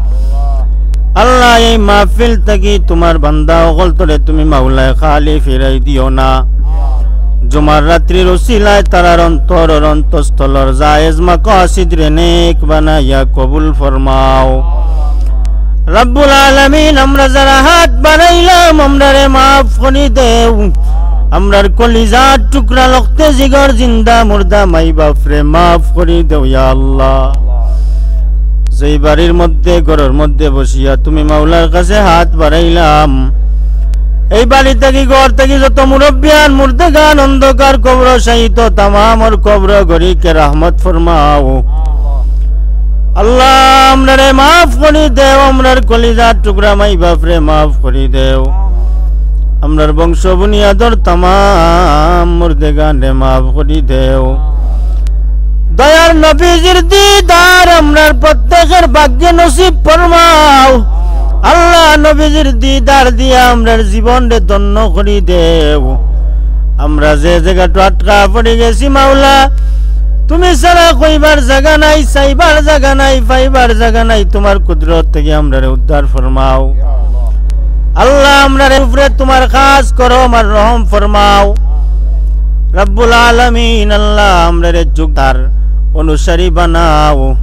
[SPEAKER 17] আল্লাহ এই মাহফিল থেকে তোমার বান্দা হল তোরে তুমি মাওলায় খালি ফিরাই দিও না জুমার রাত্রির ওসিলায় তারার অন্তর অন্তঃস্থলর জায়েজ মাকাসিদ রে নেক বানাইয়া কবুল ফরমাও রব্বুল আলামিন আমরা যারা হাত বাড়াইলাম আমরারে মাফ করে দেও আমরার কলিজার টুকরা রক্তে জিগর জিন্দা মুর্দা মাই বাপরে মাফ করে দেও ইয়া আল্লাহ যেই বাড়ির মধ্যে ঘরের মধ্যে বসিয়া তুমি মাওলার কাছে হাত বাড়াইলাম এই বাড়ি থেকে ঘর থেকে যত মুরব্বিয়ান মুর্দেগান অন্ধকার কবর সাহিত তামামর কবর গরিকে রহমত ফরমাও আল্লাহ আমরারে মাফ করে দেও আমরার কলিজার টুকরা মাই বাপরে মাফ করে দেও আমরার বংশ বুনিয়াদর তামাম মুর্দেগান রে মাফ করে দেও দয়ার নবীজির দিদার আমরার প্রত্যেকের ভাগ্যে নসিব ফরমাও আল্লাহ নবীজির দিদার দিয়া আমরার জীবন রে ধন্য করে দেও আমরা যে জায়গাটা আটকা পড়ে গেছি মাওলা তুমি সারা কইবার জায়গা নাই চাইবার জায়গা নাই পাইবার জায়গা নাই তোমার কুদরত থেকে আমরারে উদ্ধার ফরমাও আল্লাহ আমরার উপরে তোমার খাস করো আমার রহম ফরমাও রব্বুল আলামিন আল্লাহ আমরারে যুগতার অনুসারী বানাও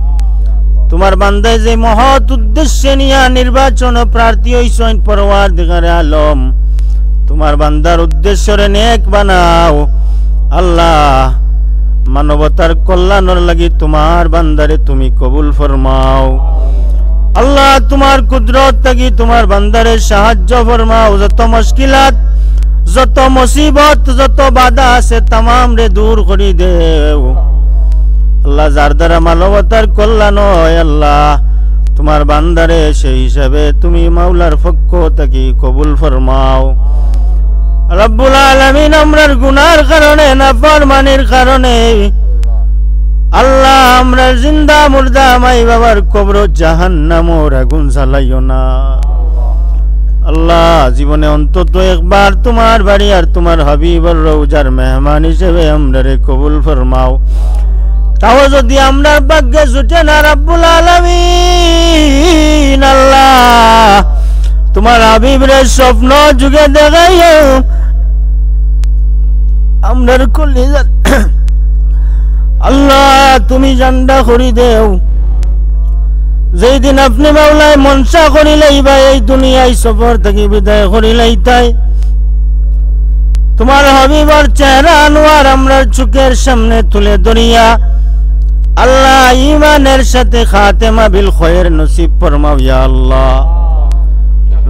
[SPEAKER 17] তোমার বান্দায় যে মহৎ উদ্দেশ্যে নিয়া নির্বাচন প্রার্থী হইছেন পরওয়ারদিগারে আলম তোমার বান্দার উদ্দেশ্যরে নেক বানাও আল্লাহ মানবতার কল্যাণের লাগি তোমার বান্দারে তুমি কবুল ফরমাও আল্লাহ তোমার কুদরত থেকে তোমার বান্দারে সাহায্য ফরমাও যত মুশকিলাত যত মুসিবত যত বাধা আছে तमाम রে দূর করে দেও আল্লাহ যার দ্বারা মানবতার কল্যাণ হয় আল্লাহ তোমার বান্দারে সেই হিসাবে তুমি মাওলার পক্ষ থেকে কবুল ফরমাও রব্বুল আলামিন আমরার গুনার কারণে নাফরমানির কারণে আল্লাহ আমরা জিন্দা মুর্দা মাই বাবার কবর জাহান্নামের আগুন জ্বালাইও না আল্লাহ জীবনে অন্তত একবার তোমার বাড়ি আর তোমার হাবিবর রওজার মেহমান হিসেবে আমরারে কবুল ফরমাও তাও যদি আমরার ভাগ্যে জুটে না রব্বুল আলামিন আল্লাহ তোমার হাবিবরে স্বপ্ন যুগে দেখাইও আমরার কলিজা আল্লাহ তুমি জান্ডা করি দেও যেই দিন আপনি মাওলায় মনসা করিলেই বা এই দুনিয়ায় সফর থেকে বিদায় করিলেই তাই তোমার হাবিবার চেহারা আনোয়ার আমরার চোখের সামনে তুলে ধরিয়া আল্লাহ ঈমানের সাথে খাতেমা বিল খৈর নসিব ফরমাও ইয়া আল্লাহ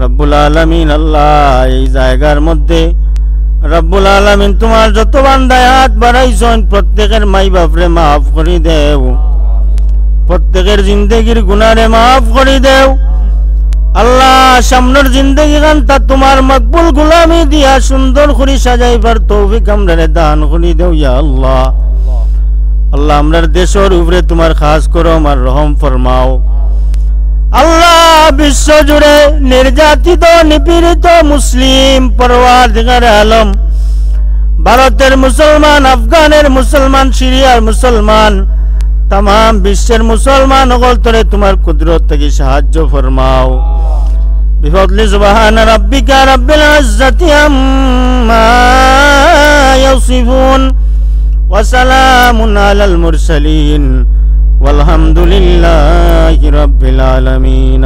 [SPEAKER 17] রব্বুল আলামিন। আল্লাহ এই জায়গার মধ্যে রব্বুল আলামিন তোমার যত বান্দায় হাত বাড়াইছেন প্রত্যেকের মাই বাপরে মাফ করে দেও, প্রত্যেকের জিন্দগির গুনারে মাফ করে দেও আল্লাহ। সামনের জিন্দগি গানটা তোমার মকবুল গুলামি দিয়া সুন্দর করে সাজাইবার তৌফিক আমরারে দান করে দেও ইয়া আল্লাহ। আল্লাহ আমরার দেশের উপরে তোমার খাস করো আমার রহম ফরমাও আল্লাহ। বিশ্ব জুড়ে নির্যাতিত নিপীড়িত মুসলিম পরওয়ারদিগারে আলম, ভারতের মুসলমান, আফগানের মুসলমান, সিরিয়ার মুসলমান, তাম বিশ্বের মুসলমান সকল তরে তোমার কুদরত থেকে সাহায্য ফরমাও। বিফদলি সুবহান রাব্বিকা রাব্বিল ইজ্জাতি আম্মা ইয়াসিফুন ওয়া সালামুন আলাল মুরসালিন ওয়ালহামদুলিল্লাহি রাব্বিল আলামিন।